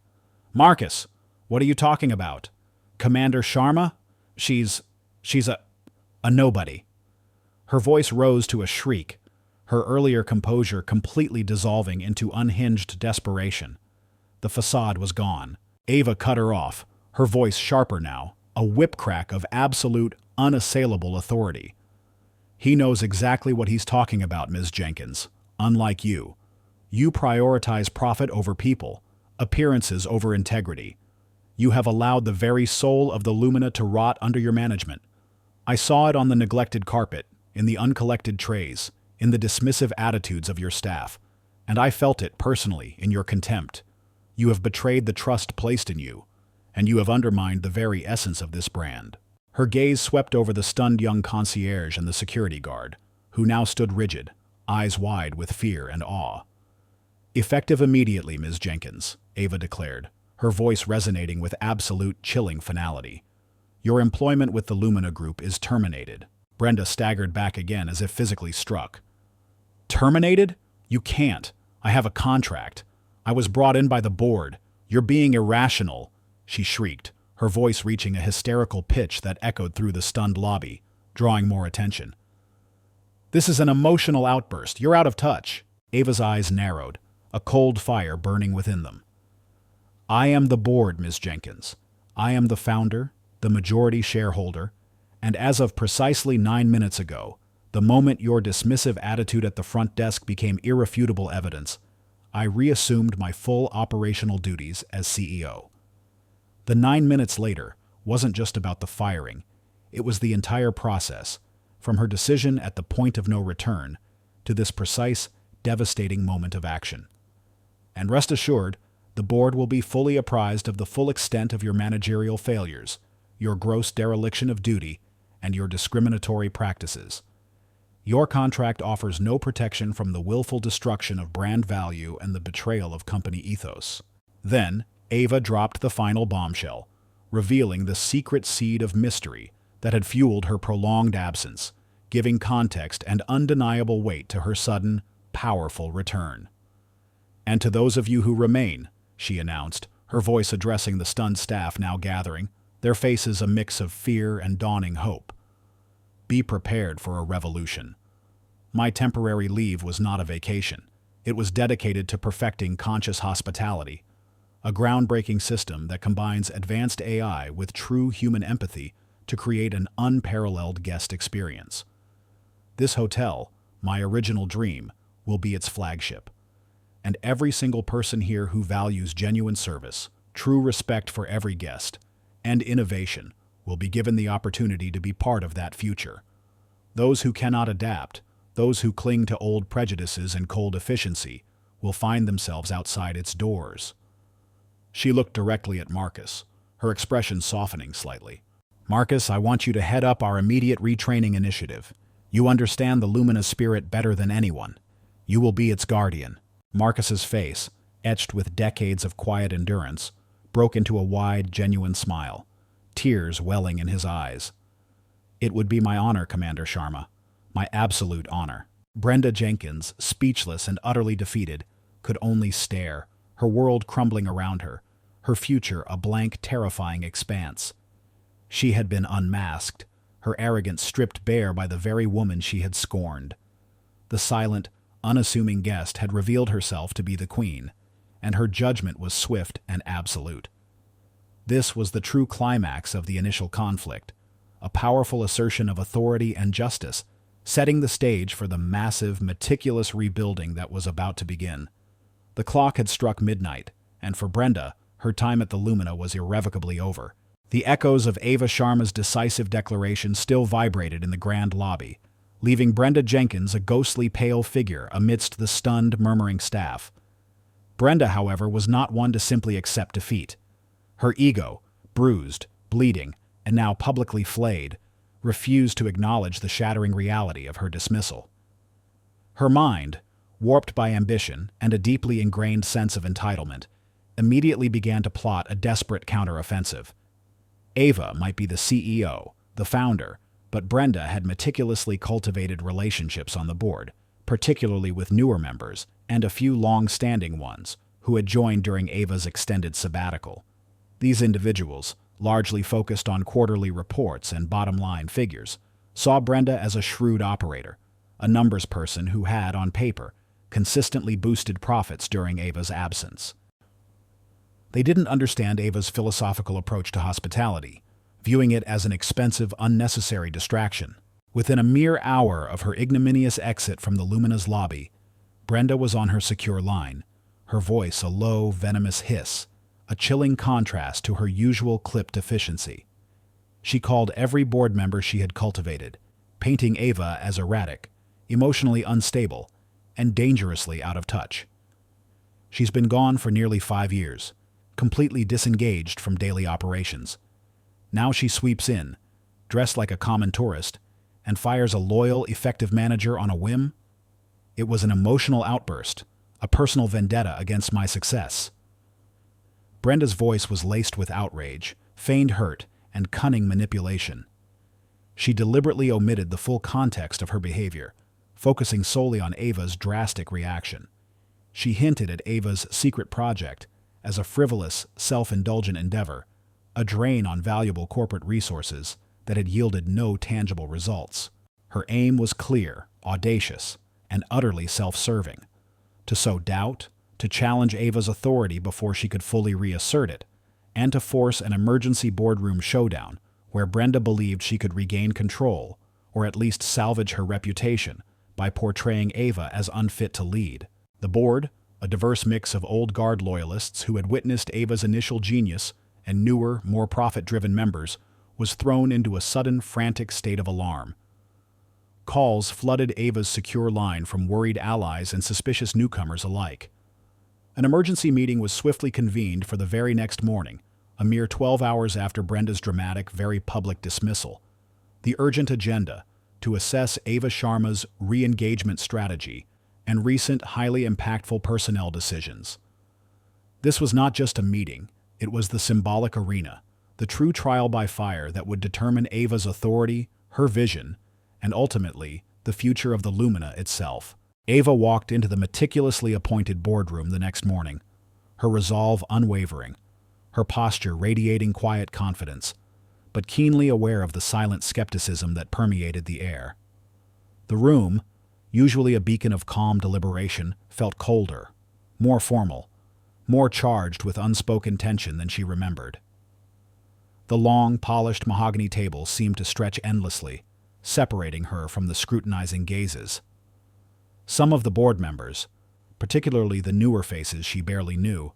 "Marcus, what are you talking about? Commander Sharma? She's a nobody." Her voice rose to a shriek, her earlier composure completely dissolving into unhinged desperation. The facade was gone. Ava cut her off, her voice sharper now, a whip crack of absolute, unassailable authority. "He knows exactly what he's talking about, Ms. Jenkins. Unlike you. You prioritize profit over people, appearances over integrity. You have allowed the very soul of the Lumina to rot under your management. I saw it on the neglected carpet, in the uncollected trays, in the dismissive attitudes of your staff, and I felt it personally in your contempt. You have betrayed the trust placed in you, and you have undermined the very essence of this brand." Her gaze swept over the stunned young concierge and the security guard, who now stood rigid, eyes wide with fear and awe. "Effective immediately, Ms. Jenkins," Ava declared, her voice resonating with absolute chilling finality. "Your employment with the Lumina Group is terminated." Brenda staggered back again as if physically struck. "Terminated? You can't. I have a contract. I was brought in by the board. You're being irrational," she shrieked, her voice reaching a hysterical pitch that echoed through the stunned lobby, drawing more attention. "This is an emotional outburst. You're out of touch." Ava's eyes narrowed, a cold fire burning within them. "I am the board, Ms. Jenkins. I am the founder, the majority shareholder, and as of precisely 9 minutes ago, the moment your dismissive attitude at the front desk became irrefutable evidence, I reassumed my full operational duties as CEO. The 9 minutes later wasn't just about the firing, it was the entire process, from her decision at the point of no return to this precise, devastating moment of action. And rest assured, the board will be fully apprised of the full extent of your managerial failures, your gross dereliction of duty, and your discriminatory practices. Your contract offers no protection from the willful destruction of brand value and the betrayal of company ethos." Then, Ava dropped the final bombshell, revealing the secret seed of mystery that had fueled her prolonged absence, giving context and undeniable weight to her sudden, powerful return. "And to those of you who remain," she announced, her voice addressing the stunned staff now gathering, their faces a mix of fear and dawning hope. "Be prepared for a revolution. My temporary leave was not a vacation. It was dedicated to perfecting conscious hospitality, a groundbreaking system that combines advanced AI with true human empathy to create an unparalleled guest experience. This hotel, my original dream, will be its flagship. And every single person here who values genuine service, true respect for every guest, and innovation will be given the opportunity to be part of that future. Those who cannot adapt, Those who cling to old prejudices and cold efficiency will find themselves outside its doors. She looked directly at Marcus, her expression softening slightly. Marcus, I want you to head up our immediate retraining initiative. You understand the Lumina spirit better than anyone. You will be its guardian. Marcus's face, etched with decades of quiet endurance, broke into a wide, genuine smile, tears welling in his eyes. It would be my honor, Commander Sharma. My absolute honor. Brenda Jenkins, speechless and utterly defeated, could only stare, her world crumbling around her, her future a blank, terrifying expanse. She had been unmasked, her arrogance stripped bare by the very woman she had scorned. The silent, unassuming guest had revealed herself to be the queen, and her judgment was swift and absolute. This was the true climax of the initial conflict, a powerful assertion of authority and justice, setting the stage for the massive, meticulous rebuilding that was about to begin. The clock had struck midnight, and for Brenda, her time at the Lumina was irrevocably over. The echoes of Ava Sharma's decisive declaration still vibrated in the grand lobby, leaving Brenda Jenkins a ghostly pale figure amidst the stunned, murmuring staff. Brenda, however, was not one to simply accept defeat. Her ego, bruised, bleeding, and now publicly flayed, refused to acknowledge the shattering reality of her dismissal. Her mind, warped by ambition and a deeply ingrained sense of entitlement, immediately began to plot a desperate counteroffensive. Ava might be the CEO, the founder, but Brenda had meticulously cultivated relationships on the board, particularly with newer members and a few long-standing ones who had joined during Ava's extended sabbatical. These individuals, largely focused on quarterly reports and bottom-line figures, saw Brenda as a shrewd operator, a numbers person who had, on paper, consistently boosted profits during Ava's absence. They didn't understand Ava's philosophical approach to hospitality, viewing it as an expensive, unnecessary distraction. Within a mere hour of her ignominious exit from the Lumina's lobby, Brenda was on her secure line, her voice a low, venomous hiss, a chilling contrast to her usual clipped efficiency. She called every board member she had cultivated, painting Ava as erratic, emotionally unstable, and dangerously out of touch. She's been gone for nearly 5 years, completely disengaged from daily operations. Now she sweeps in, dressed like a common tourist, and fires a loyal, effective manager on a whim? It was an emotional outburst, a personal vendetta against my success. Brenda's voice was laced with outrage, feigned hurt, and cunning manipulation. She deliberately omitted the full context of her behavior, focusing solely on Ava's drastic reaction. She hinted at Ava's secret project as a frivolous, self-indulgent endeavor, a drain on valuable corporate resources that had yielded no tangible results. Her aim was clear, audacious, and utterly self-serving: to sow doubt, to challenge Ava's authority before she could fully reassert it, and to force an emergency boardroom showdown where Brenda believed she could regain control, or at least salvage her reputation, by portraying Ava as unfit to lead. The board, a diverse mix of old guard loyalists who had witnessed Ava's initial genius and newer, more profit-driven members, was thrown into a sudden, frantic state of alarm. Calls flooded Ava's secure line from worried allies and suspicious newcomers alike. An emergency meeting was swiftly convened for the very next morning, a mere 12 hours after Brenda's dramatic, very public dismissal. The urgent agenda, to assess Ava Sharma's re-engagement strategy and recent highly impactful personnel decisions. This was not just a meeting, it was the symbolic arena, the true trial by fire that would determine Ava's authority, her vision, and ultimately, the future of the Lumina itself. Ava walked into the meticulously appointed boardroom the next morning, her resolve unwavering, her posture radiating quiet confidence, but keenly aware of the silent skepticism that permeated the air. The room, usually a beacon of calm deliberation, felt colder, more formal, more charged with unspoken tension than she remembered. The long, polished mahogany table seemed to stretch endlessly, separating her from the scrutinizing gazes. Some of the board members, particularly the newer faces she barely knew,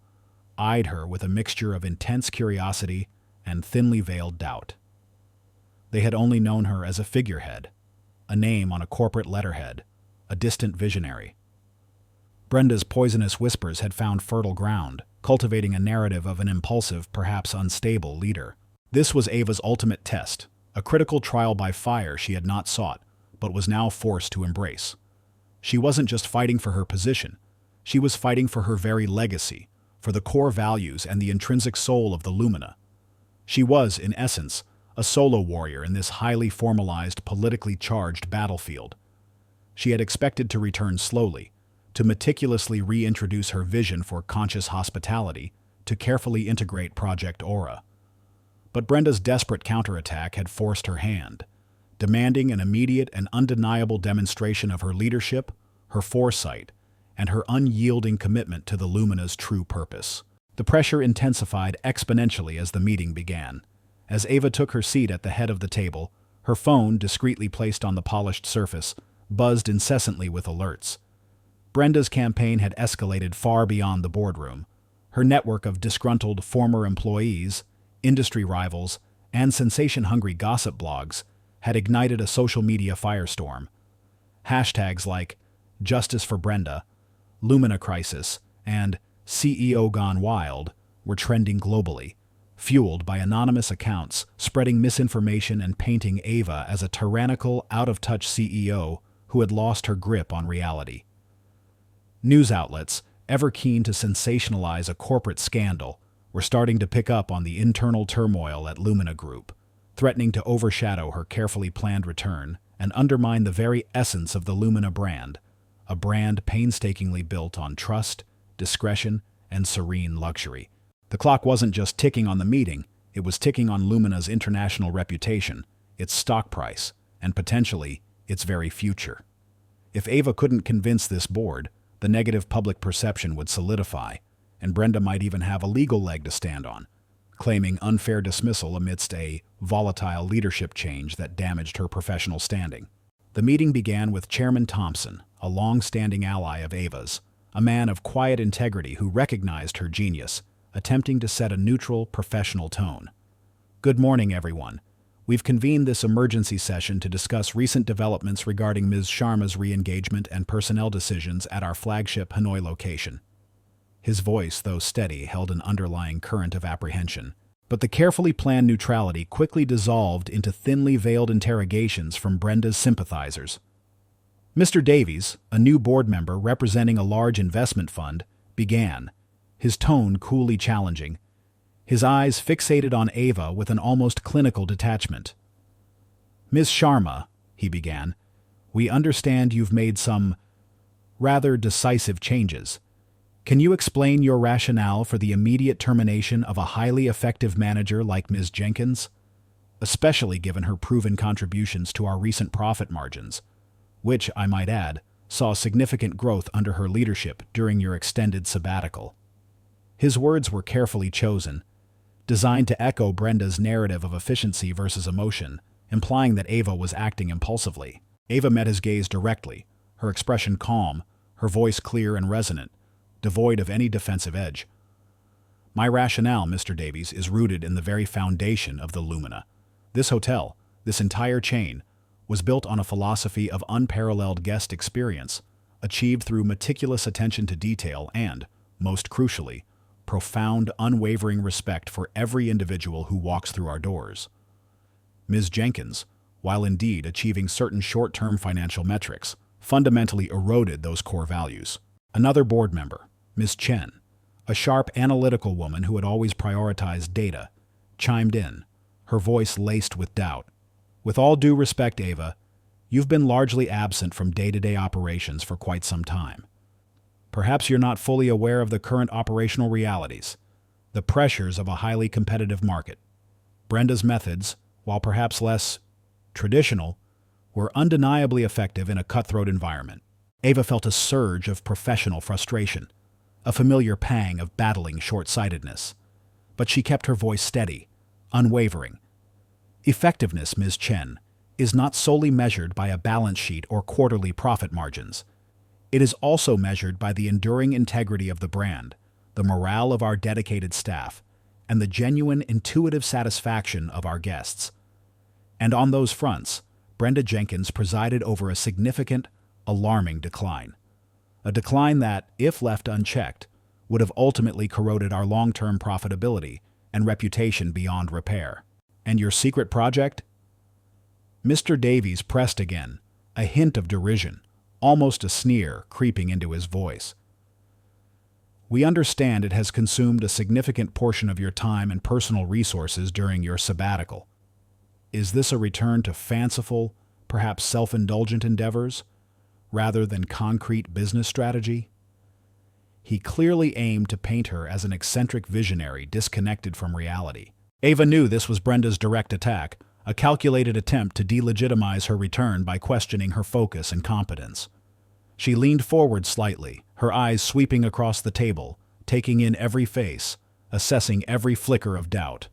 eyed her with a mixture of intense curiosity and thinly veiled doubt. They had only known her as a figurehead, a name on a corporate letterhead, a distant visionary. Brenda's poisonous whispers had found fertile ground, cultivating a narrative of an impulsive, perhaps unstable leader. This was Ava's ultimate test, a critical trial by fire she had not sought, but was now forced to embrace. She wasn't just fighting for her position, she was fighting for her very legacy, for the core values and the intrinsic soul of the Lumina. She was, in essence, a solo warrior in this highly formalized, politically charged battlefield. She had expected to return slowly, to meticulously reintroduce her vision for conscious hospitality, to carefully integrate Project Aura. But Brenda's desperate counterattack had forced her hand, demanding an immediate and undeniable demonstration of her leadership, her foresight, and her unyielding commitment to the Lumina's true purpose. The pressure intensified exponentially as the meeting began. As Ava took her seat at the head of the table, her phone, discreetly placed on the polished surface, buzzed incessantly with alerts. Brenda's campaign had escalated far beyond the boardroom. Her network of disgruntled former employees, industry rivals, and sensation-hungry gossip blogs had ignited a social media firestorm. Hashtags like Justice for Brenda, Lumina Crisis, and CEO Gone Wild were trending globally, fueled by anonymous accounts spreading misinformation and painting Ava as a tyrannical, out-of-touch CEO who had lost her grip on reality. News outlets, ever keen to sensationalize a corporate scandal, were starting to pick up on the internal turmoil at Lumina Group, threatening to overshadow her carefully planned return and undermine the very essence of the Lumina brand, a brand painstakingly built on trust, discretion, and serene luxury. The clock wasn't just ticking on the meeting, it was ticking on Lumina's international reputation, its stock price, and potentially its very future. If Ava couldn't convince this board, the negative public perception would solidify, and Brenda might even have a legal leg to stand on, claiming unfair dismissal amidst a volatile leadership change that damaged her professional standing. The meeting began with Chairman Thompson, a long-standing ally of Ava's, a man of quiet integrity who recognized her genius, attempting to set a neutral, professional tone. "Good morning, everyone. We've convened this emergency session to discuss recent developments regarding Ms. Sharma's re-engagement and personnel decisions at our flagship Hanoi location." His voice, though steady, held an underlying current of apprehension. But the carefully planned neutrality quickly dissolved into thinly veiled interrogations from Brenda's sympathizers. Mr. Davies, a new board member representing a large investment fund, began, his tone coolly challenging, his eyes fixated on Ava with an almost clinical detachment. "Ms. Sharma," he began, "we understand you've made some rather decisive changes. Can you explain your rationale for the immediate termination of a highly effective manager like Ms. Jenkins, especially given her proven contributions to our recent profit margins, which, I might add, saw significant growth under her leadership during your extended sabbatical?" His words were carefully chosen, designed to echo Brenda's narrative of efficiency versus emotion, implying that Ava was acting impulsively. Ava met his gaze directly, her expression calm, her voice clear and resonant, devoid of any defensive edge. "My rationale, Mr. Davies, is rooted in the very foundation of the Lumina. This hotel, this entire chain, was built on a philosophy of unparalleled guest experience, achieved through meticulous attention to detail and, most crucially, profound, unwavering respect for every individual who walks through our doors. Ms. Jenkins, while indeed achieving certain short-term financial metrics, fundamentally eroded those core values." Another board member, Ms. Chen, a sharp, analytical woman who had always prioritized data, chimed in, her voice laced with doubt. "With all due respect, Ava, you've been largely absent from day-to-day operations for quite some time. Perhaps you're not fully aware of the current operational realities, the pressures of a highly competitive market. Brenda's methods, while perhaps less traditional, were undeniably effective in a cutthroat environment." Ava felt a surge of professional frustration, a familiar pang of battling short-sightedness. But she kept her voice steady, unwavering. "Effectiveness, Ms. Chen, is not solely measured by a balance sheet or quarterly profit margins. It is also measured by the enduring integrity of the brand, the morale of our dedicated staff, and the genuine intuitive satisfaction of our guests. And on those fronts, Brenda Jenkins presided over a significant, alarming decline. A decline that, if left unchecked, would have ultimately corroded our long-term profitability and reputation beyond repair. And your secret project? Mr. Davies pressed again, a hint of derision, almost a sneer creeping into his voice. We understand it has consumed a significant portion of your time and personal resources during your sabbatical. Is this a return to fanciful, perhaps self-indulgent endeavors, rather than concrete business strategy? He clearly aimed to paint her as an eccentric visionary disconnected from reality. Ava knew this was Brenda's direct attack, a calculated attempt to delegitimize her return by questioning her focus and competence. She leaned forward slightly, her eyes sweeping across the table, taking in every face, assessing every flicker of doubt.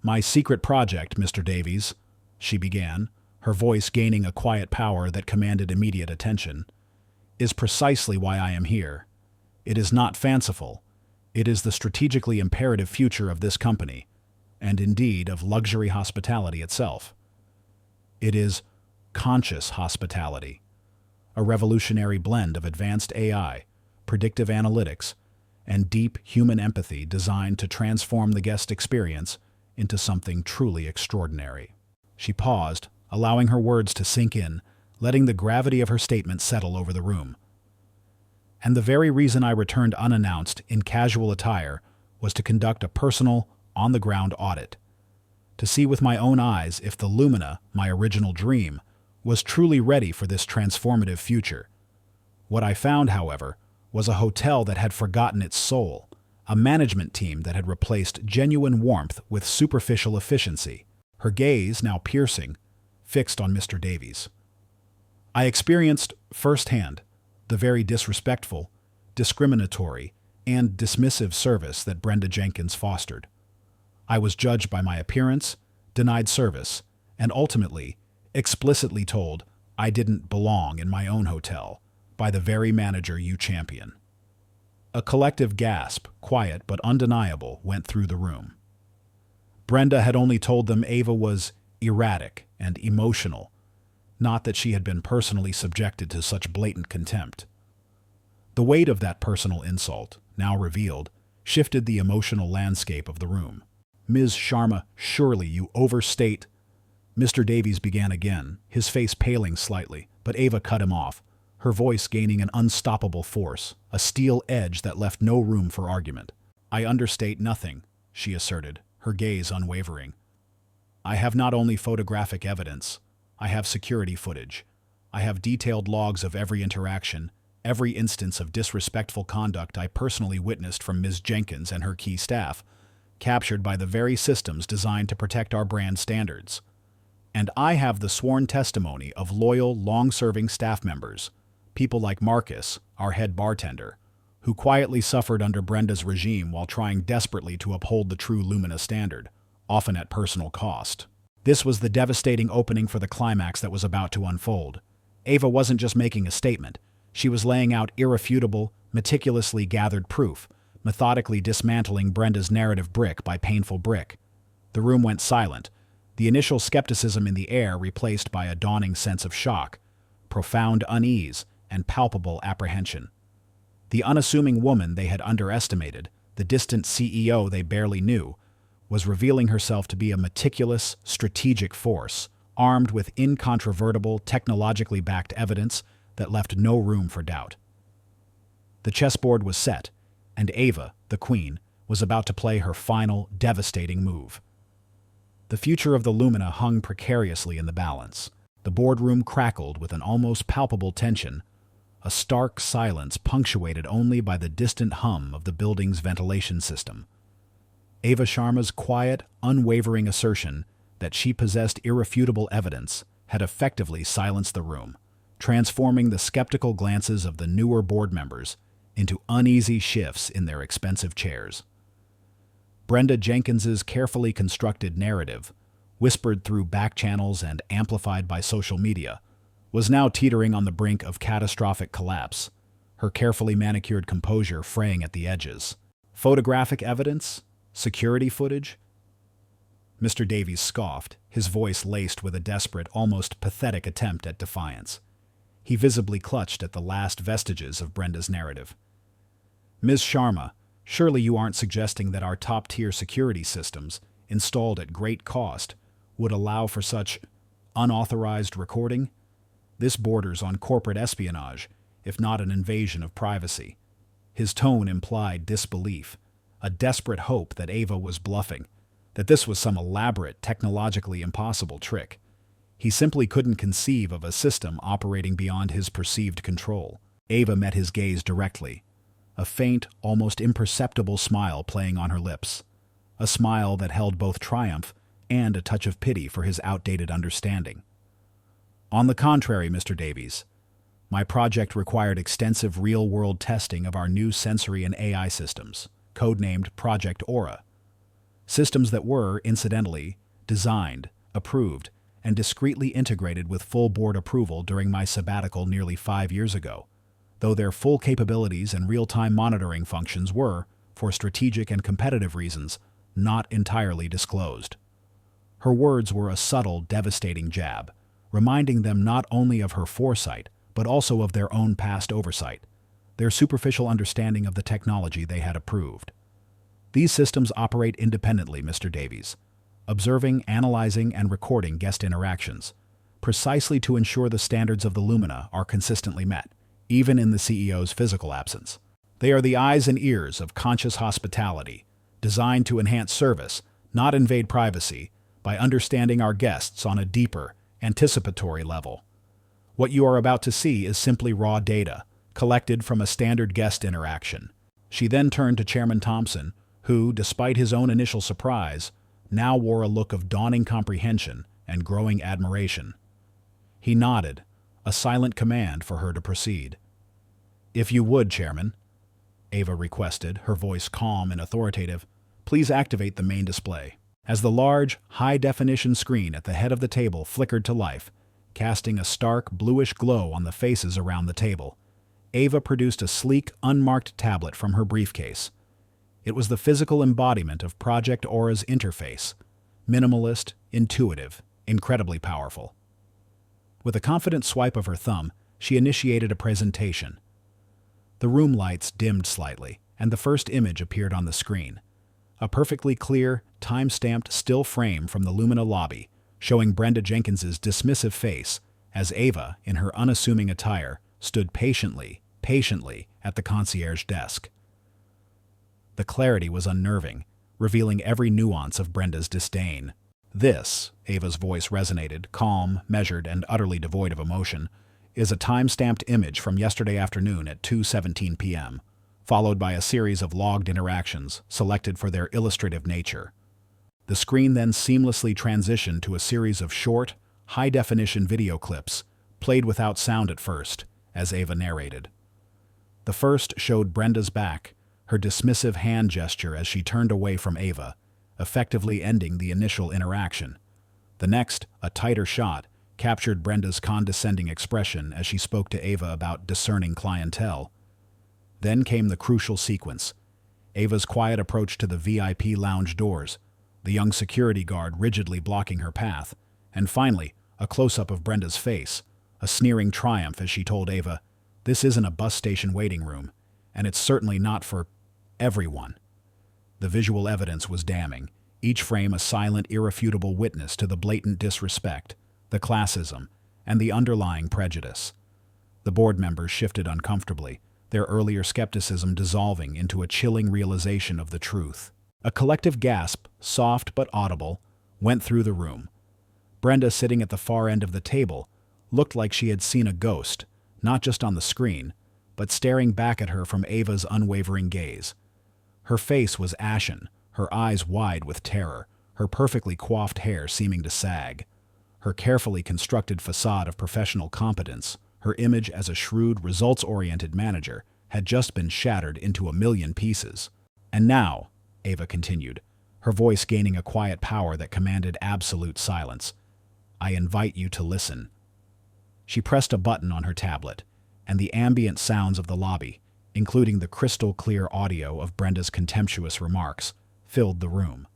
"My secret project, Mr. Davies," she began, her voice gaining a quiet power that commanded immediate attention, "is precisely why I am here. It is not fanciful. It is the strategically imperative future of this company, and indeed of luxury hospitality itself. It is conscious hospitality, a revolutionary blend of advanced AI, predictive analytics, and deep human empathy designed to transform the guest experience into something truly extraordinary." She paused, allowing her words to sink in, letting the gravity of her statement settle over the room. "And the very reason I returned unannounced in casual attire was to conduct a personal, on-the-ground audit, to see with my own eyes if the Lumina, my original dream, was truly ready for this transformative future. What I found, however, was a hotel that had forgotten its soul, a management team that had replaced genuine warmth with superficial efficiency." Her gaze, now piercing, fixed on Mr. Davies. "I experienced firsthand the very disrespectful, discriminatory, and dismissive service that Brenda Jenkins fostered. I was judged by my appearance, denied service, and ultimately, explicitly told I didn't belong in my own hotel by the very manager you champion." A collective gasp, quiet but undeniable, went through the room. Brenda had only told them Ava was erratic and emotional, not that she had been personally subjected to such blatant contempt. The weight of that personal insult, now revealed, shifted the emotional landscape of the room. "Ms. Sharma, surely you overstate—" Mr. Davies began again, his face paling slightly, but Ava cut him off, her voice gaining an unstoppable force, a steel edge that left no room for argument. "I understate nothing," she asserted, her gaze unwavering. "I have not only photographic evidence, I have security footage. I have detailed logs of every interaction, every instance of disrespectful conduct I personally witnessed from Ms. Jenkins and her key staff, captured by the very systems designed to protect our brand standards. And I have the sworn testimony of loyal, long-serving staff members, people like Marcus, our head bartender, who quietly suffered under Brenda's regime while trying desperately to uphold the true Lumina standard, often at personal cost. This was the devastating opening for the climax that was about to unfold. Ava wasn't just making a statement. She was laying out irrefutable, meticulously gathered proof, methodically dismantling Brenda's narrative brick by painful brick. The room went silent, the initial skepticism in the air replaced by a dawning sense of shock, profound unease, and palpable apprehension. The unassuming woman they had underestimated, the distant CEO they barely knew, was revealing herself to be a meticulous, strategic force, armed with incontrovertible, technologically backed evidence that left no room for doubt. The chessboard was set, and Ava, the queen, was about to play her final, devastating move. The future of the Lumina hung precariously in the balance. The boardroom crackled with an almost palpable tension, a stark silence punctuated only by the distant hum of the building's ventilation system. Ava Sharma's quiet, unwavering assertion that she possessed irrefutable evidence had effectively silenced the room, transforming the skeptical glances of the newer board members into uneasy shifts in their expensive chairs. Brenda Jenkins's carefully constructed narrative, whispered through back channels and amplified by social media, was now teetering on the brink of catastrophic collapse, her carefully manicured composure fraying at the edges. Photographic evidence? Security footage? Mr. Davies scoffed, his voice laced with a desperate, almost pathetic attempt at defiance. He visibly clutched at the last vestiges of Brenda's narrative. Ms. Sharma, surely you aren't suggesting that our top-tier security systems, installed at great cost, would allow for such unauthorized recording? This borders on corporate espionage, if not an invasion of privacy. His tone implied disbelief, a desperate hope that Ava was bluffing, that this was some elaborate, technologically impossible trick. He simply couldn't conceive of a system operating beyond his perceived control. Ava met his gaze directly, a faint, almost imperceptible smile playing on her lips, a smile that held both triumph and a touch of pity for his outdated understanding. On the contrary, Mr. Davies, my project required extensive real-world testing of our new sensory and AI systems, codenamed Project Aura. Systems that were, incidentally, designed, approved, and discreetly integrated with full board approval during my sabbatical nearly 5 years ago, though their full capabilities and real-time monitoring functions were, for strategic and competitive reasons, not entirely disclosed. Her words were a subtle, devastating jab, reminding them not only of her foresight, but also of their own past oversight, their superficial understanding of the technology they had approved. These systems operate independently, Mr. Davies, observing, analyzing, and recording guest interactions, precisely to ensure the standards of the Lumina are consistently met, even in the CEO's physical absence. They are the eyes and ears of conscious hospitality, designed to enhance service, not invade privacy, by understanding our guests on a deeper, anticipatory level. What you are about to see is simply raw data, collected from a standard guest interaction. She then turned to Chairman Thompson, who, despite his own initial surprise, now wore a look of dawning comprehension and growing admiration. He nodded, a silent command for her to proceed. "If you would, Chairman," Ava requested, her voice calm and authoritative, "please activate the main display." As the large, high-definition screen at the head of the table flickered to life, casting a stark, bluish glow on the faces around the table, Ava produced a sleek, unmarked tablet from her briefcase. It was the physical embodiment of Project Aura's interface, minimalist, intuitive, incredibly powerful. With a confident swipe of her thumb, she initiated a presentation. The room lights dimmed slightly, and the first image appeared on the screen. A perfectly clear, time-stamped still frame from the Lumina lobby, showing Brenda Jenkins's dismissive face as Ava, in her unassuming attire, stood patiently at the concierge desk. The clarity was unnerving, revealing every nuance of Brenda's disdain. "This," Ava's voice resonated, calm, measured, and utterly devoid of emotion, "is a time-stamped image from yesterday afternoon at 2:17 p.m., followed by a series of logged interactions selected for their illustrative nature. The screen then seamlessly transitioned to a series of short, high-definition video clips, played without sound at first, as Ava narrated. The first showed Brenda's back, her dismissive hand gesture as she turned away from Ava, effectively ending the initial interaction. The next, a tighter shot, captured Brenda's condescending expression as she spoke to Ava about discerning clientele. Then came the crucial sequence: Ava's quiet approach to the VIP lounge doors, the young security guard rigidly blocking her path, and finally, a close-up of Brenda's face, a sneering triumph as she told Ava, "This isn't a bus station waiting room, and it's certainly not for everyone." The visual evidence was damning, each frame a silent, irrefutable witness to the blatant disrespect, the classism, and the underlying prejudice. The board members shifted uncomfortably, their earlier skepticism dissolving into a chilling realization of the truth. A collective gasp, soft but audible, went through the room. Brenda, sitting at the far end of the table, looked like she had seen a ghost, not just on the screen, but staring back at her from Ava's unwavering gaze. Her face was ashen, her eyes wide with terror, her perfectly coiffed hair seeming to sag. Her carefully constructed facade of professional competence, her image as a shrewd, results-oriented manager, had just been shattered into a million pieces. "And now," Ava continued, her voice gaining a quiet power that commanded absolute silence, "I invite you to listen." She pressed a button on her tablet, and the ambient sounds of the lobby, including the crystal-clear audio of Brenda's contemptuous remarks, filled the room.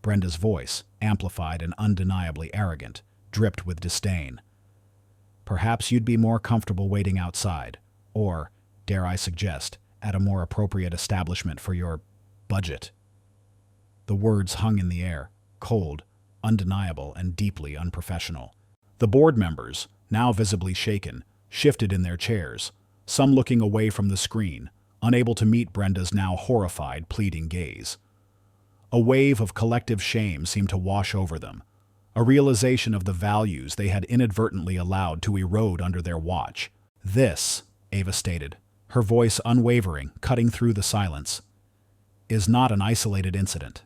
Brenda's voice, amplified and undeniably arrogant, dripped with disdain. Perhaps you'd be more comfortable waiting outside, or, dare I suggest, at a more appropriate establishment for your budget. The words hung in the air, cold, undeniable, and deeply unprofessional. The board members, now visibly shaken, shifted in their chairs, some looking away from the screen, unable to meet Brenda's now horrified, pleading gaze. A wave of collective shame seemed to wash over them, a realization of the values they had inadvertently allowed to erode under their watch. This, Ava stated, her voice unwavering, cutting through the silence, is not an isolated incident.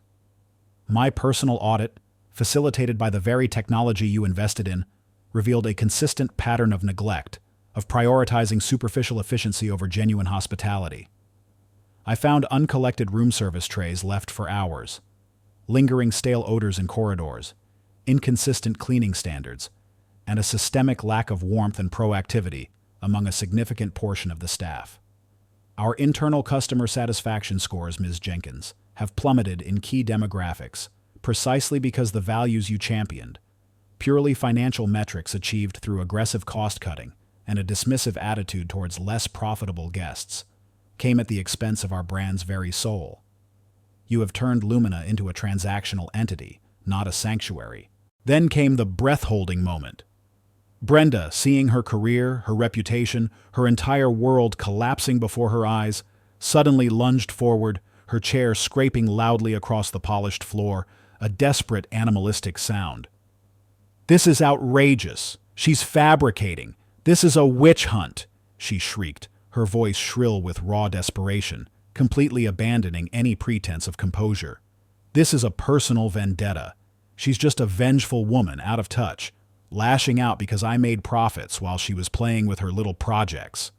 My personal audit, facilitated by the very technology you invested in, revealed a consistent pattern of neglect, of prioritizing superficial efficiency over genuine hospitality. I found uncollected room service trays left for hours, lingering stale odors in corridors, inconsistent cleaning standards, and a systemic lack of warmth and proactivity among a significant portion of the staff. Our internal customer satisfaction scores, Ms. Jenkins, have plummeted in key demographics, precisely because the values you championed, purely financial metrics achieved through aggressive cost-cutting and a dismissive attitude towards less profitable guests, came at the expense of our brand's very soul. You have turned Lumina into a transactional entity, not a sanctuary. Then came the breath-holding moment. Brenda, seeing her career, her reputation, her entire world collapsing before her eyes, suddenly lunged forward, her chair scraping loudly across the polished floor, a desperate animalistic sound. "This is outrageous! She's fabricating! This is a witch hunt!" she shrieked, her voice shrill with raw desperation, completely abandoning any pretense of composure. "This is a personal vendetta. She's just a vengeful woman out of touch, lashing out because I made profits while she was playing with her little projects."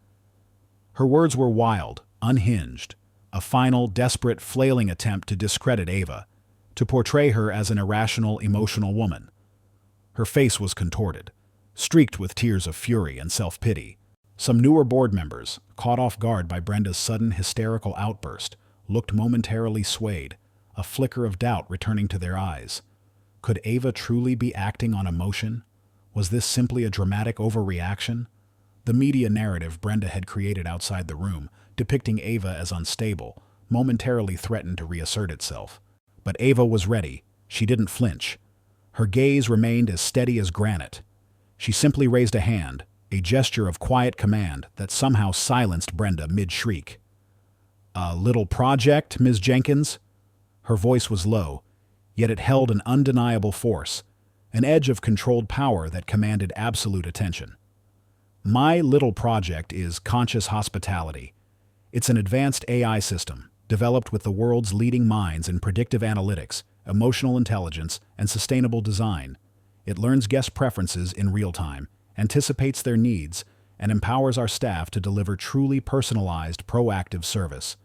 Her words were wild, unhinged, a final, desperate, flailing attempt to discredit Ava, to portray her as an irrational, emotional woman. Her face was contorted, streaked with tears of fury and self-pity. Some newer board members, caught off guard by Brenda's sudden hysterical outburst, looked momentarily swayed, a flicker of doubt returning to their eyes. Could Ava truly be acting on emotion? Was this simply a dramatic overreaction? The media narrative Brenda had created outside the room, depicting Ava as unstable, momentarily threatened to reassert itself. But Ava was ready. She didn't flinch. Her gaze remained as steady as granite. She simply raised a hand, a gesture of quiet command that somehow silenced Brenda mid-shriek. "A little project, Ms. Jenkins?" Her voice was low, yet it held an undeniable force, an edge of controlled power that commanded absolute attention. My little project is Conscious Hospitality. It's an advanced AI system, developed with the world's leading minds in predictive analytics, emotional intelligence, and sustainable design. It learns guest preferences in real time, anticipates their needs, and empowers our staff to deliver truly personalized, proactive service.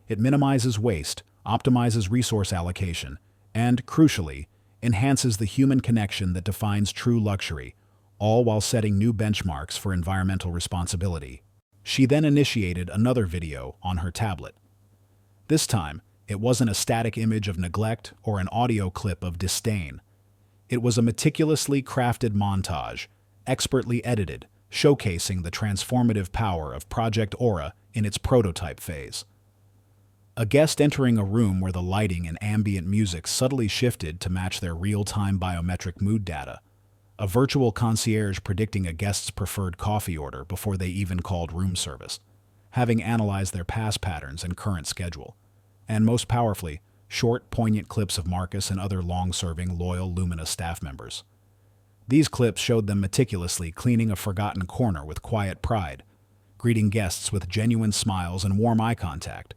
It minimizes waste, optimizes resource allocation, and, crucially, enhances the human connection that defines true luxury, all while setting new benchmarks for environmental responsibility. She then initiated another video on her tablet. This time, it wasn't a static image of neglect or an audio clip of disdain. It was a meticulously crafted montage, expertly edited, showcasing the transformative power of Project Aura in its prototype phase. A guest entering a room where the lighting and ambient music subtly shifted to match their real-time biometric mood data. A virtual concierge predicting a guest's preferred coffee order before they even called room service, having analyzed their past patterns and current schedule. And most powerfully, short, poignant clips of Marcus and other long-serving, loyal Lumina staff members. These clips showed them meticulously cleaning a forgotten corner with quiet pride, greeting guests with genuine smiles and warm eye contact,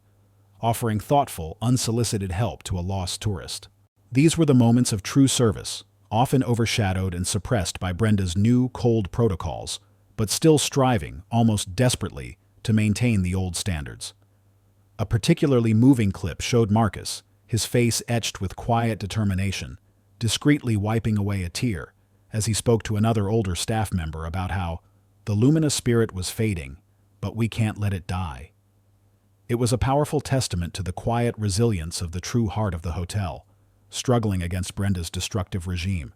offering thoughtful, unsolicited help to a lost tourist. These were the moments of true service, often overshadowed and suppressed by Brenda's new, cold protocols, but still striving, almost desperately, to maintain the old standards. A particularly moving clip showed Marcus, his face etched with quiet determination, discreetly wiping away a tear, as he spoke to another older staff member about how the Lumina spirit was fading, but we can't let it die. It was a powerful testament to the quiet resilience of the true heart of the hotel, struggling against Brenda's destructive regime,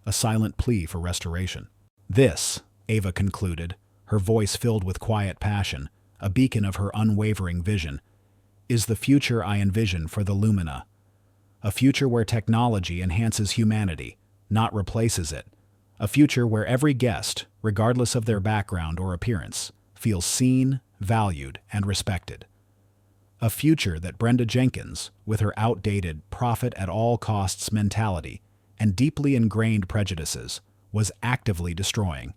a silent plea for restoration. This, Ava concluded, her voice filled with quiet passion, a beacon of her unwavering vision, is the future I envision for the Lumina. A future where technology enhances humanity, not replaces it. A future where every guest, regardless of their background or appearance, feels seen, valued, and respected. A future that Brenda Jenkins, with her outdated profit-at-all-costs mentality and deeply ingrained prejudices, was actively destroying.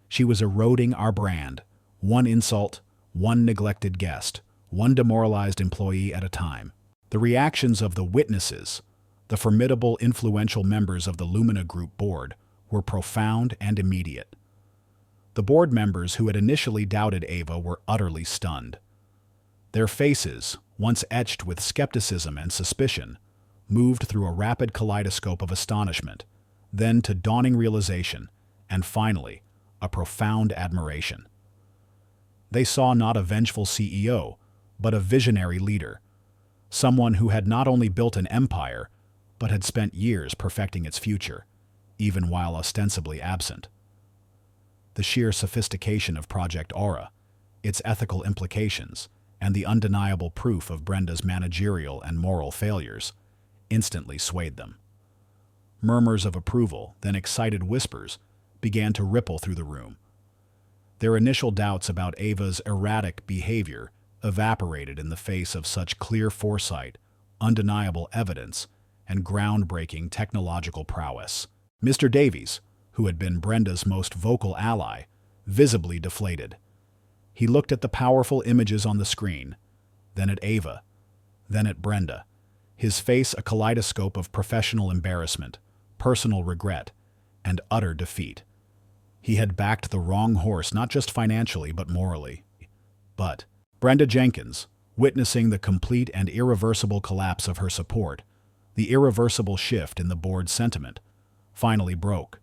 She was eroding our brand, one insult, one neglected guest, one demoralized employee at a time. The reactions of the witnesses, the formidable influential members of the Lumina Group board, were profound and immediate. The board members who had initially doubted Ava were utterly stunned. Their faces, once etched with skepticism and suspicion, moved through a rapid kaleidoscope of astonishment, then to dawning realization, and finally, a profound admiration. They saw not a vengeful CEO, but a visionary leader, someone who had not only built an empire, but had spent years perfecting its future, even while ostensibly absent. The sheer sophistication of Project Aura, its ethical implications, and the undeniable proof of Brenda's managerial and moral failures instantly swayed them. Murmurs of approval, then excited whispers, began to ripple through the room. Their initial doubts about Ava's erratic behavior evaporated in the face of such clear foresight, undeniable evidence, and groundbreaking technological prowess. Mr. Davies, who had been Brenda's most vocal ally, visibly deflated. He looked at the powerful images on the screen, then at Ava, then at Brenda, his face a kaleidoscope of professional embarrassment, personal regret, and utter defeat. He had backed the wrong horse not just financially but morally. But Brenda Jenkins, witnessing the complete and irreversible collapse of her support, the irreversible shift in the board's sentiment, finally broke.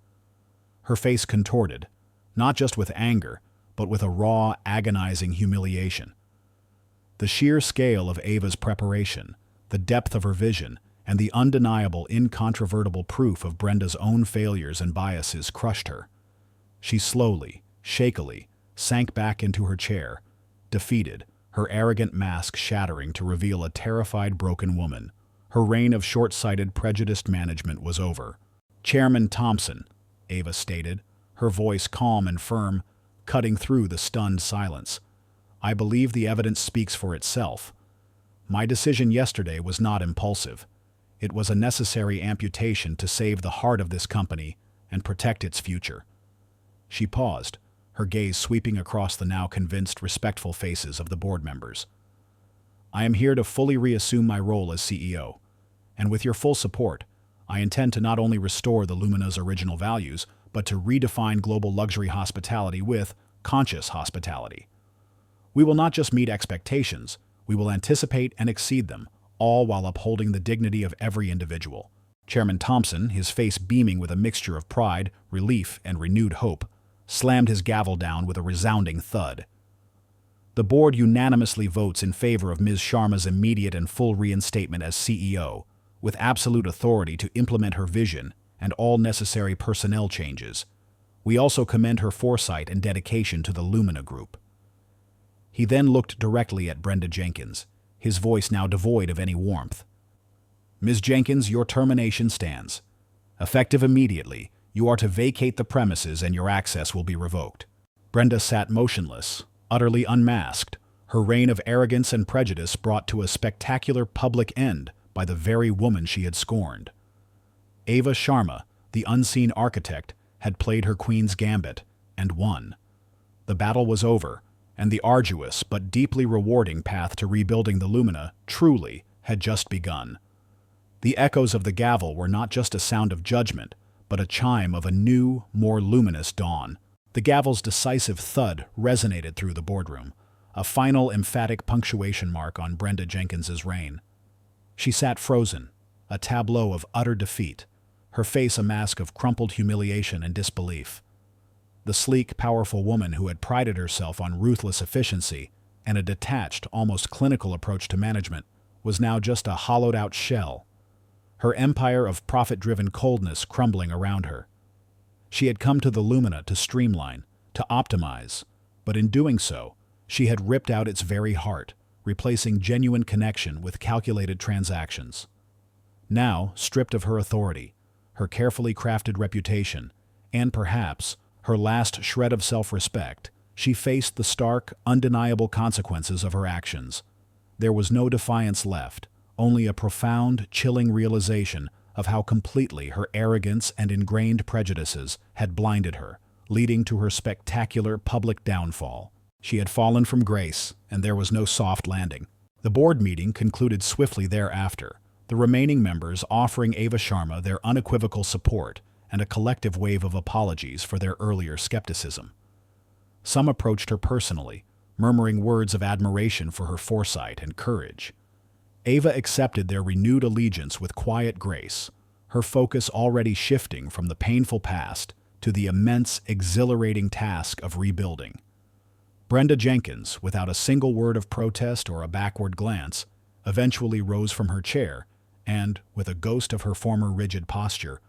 Her face contorted, not just with anger, but with a raw, agonizing humiliation. The sheer scale of Ava's preparation, the depth of her vision, and the undeniable, incontrovertible proof of Brenda's own failures and biases crushed her. She slowly, shakily, sank back into her chair, defeated, her arrogant mask shattering to reveal a terrified, broken woman. Her reign of short-sighted, prejudiced management was over. "Chairman Thompson," Ava stated, her voice calm and firm, cutting through the stunned silence, "I believe the evidence speaks for itself. My decision yesterday was not impulsive. It was a necessary amputation to save the heart of this company and protect its future." She paused, her gaze sweeping across the now convinced, respectful faces of the board members. "I am here to fully reassume my role as CEO, and with your full support, I intend to not only restore the Lumina's original values, but to redefine global luxury hospitality with conscious hospitality. We will not just meet expectations, we will anticipate and exceed them, all while upholding the dignity of every individual." Chairman Thompson, his face beaming with a mixture of pride, relief, and renewed hope, slammed his gavel down with a resounding thud. The board unanimously votes in favor of Ms. Sharma's immediate and full reinstatement as CEO, with absolute authority to implement her vision and all necessary personnel changes. We also commend her foresight and dedication to the Lumina Group. He then looked directly at Brenda Jenkins, his voice now devoid of any warmth. "Ms. Jenkins, your termination stands. Effective immediately, you are to vacate the premises and your access will be revoked." Brenda sat motionless, utterly unmasked, her reign of arrogance and prejudice brought to a spectacular public end by the very woman she had scorned. Ava Sharma, the unseen architect, had played her queen's gambit and won. The battle was over, and the arduous but deeply rewarding path to rebuilding the Lumina truly had just begun. The echoes of the gavel were not just a sound of judgment, but a chime of a new, more luminous dawn. The gavel's decisive thud resonated through the boardroom, a final emphatic punctuation mark on Brenda Jenkins's reign. She sat frozen, a tableau of utter defeat, her face a mask of crumpled humiliation and disbelief. The sleek, powerful woman who had prided herself on ruthless efficiency and a detached, almost clinical approach to management was now just a hollowed-out shell, her empire of profit-driven coldness crumbling around her. She had come to the Lumina to streamline, to optimize, but in doing so, she had ripped out its very heart, replacing genuine connection with calculated transactions. Now, stripped of her authority, her carefully crafted reputation, and perhaps her last shred of self-respect, she faced the stark, undeniable consequences of her actions. There was no defiance left, only a profound, chilling realization of how completely her arrogance and ingrained prejudices had blinded her, leading to her spectacular public downfall. She had fallen from grace, and there was no soft landing. The board meeting concluded swiftly thereafter, the remaining members offering Ava Sharma their unequivocal support and a collective wave of apologies for their earlier skepticism. Some approached her personally, murmuring words of admiration for her foresight and courage. Ava accepted their renewed allegiance with quiet grace, her focus already shifting from the painful past to the immense, exhilarating task of rebuilding. Brenda Jenkins, without a single word of protest or a backward glance, eventually rose from her chair and, with a ghost of her former rigid posture,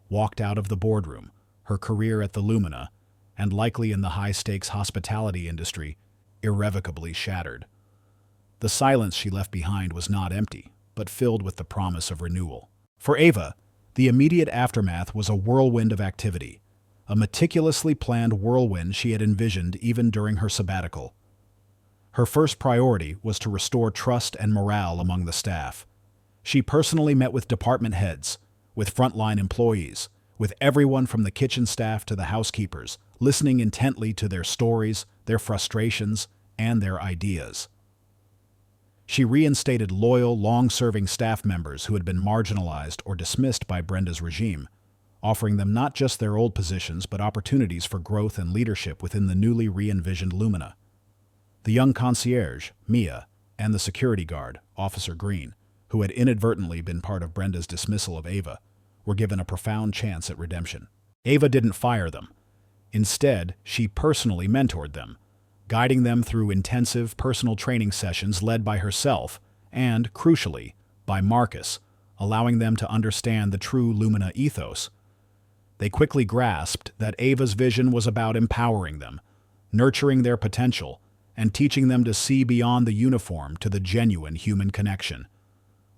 walked out of the boardroom, her career at the Lumina, and likely in the high-stakes hospitality industry, irrevocably shattered. The silence she left behind was not empty, but filled with the promise of renewal. For Ava, the immediate aftermath was a whirlwind of activity, a meticulously planned whirlwind she had envisioned even during her sabbatical. Her first priority was to restore trust and morale among the staff. She personally met with department heads, with frontline employees, with everyone from the kitchen staff to the housekeepers, listening intently to their stories, their frustrations, and their ideas. She reinstated loyal, long-serving staff members who had been marginalized or dismissed by Brenda's regime, offering them not just their old positions but opportunities for growth and leadership within the newly re-envisioned Lumina. The young concierge, Mia, and the security guard, Officer Green, who had inadvertently been part of Brenda's dismissal of Ava, were given a profound chance at redemption. Ava didn't fire them. Instead, she personally mentored them, guiding them through intensive personal training sessions led by herself and, crucially, by Marcus, allowing them to understand the true Lumina ethos. They quickly grasped that Ava's vision was about empowering them, nurturing their potential, and teaching them to see beyond the uniform to the genuine human connection.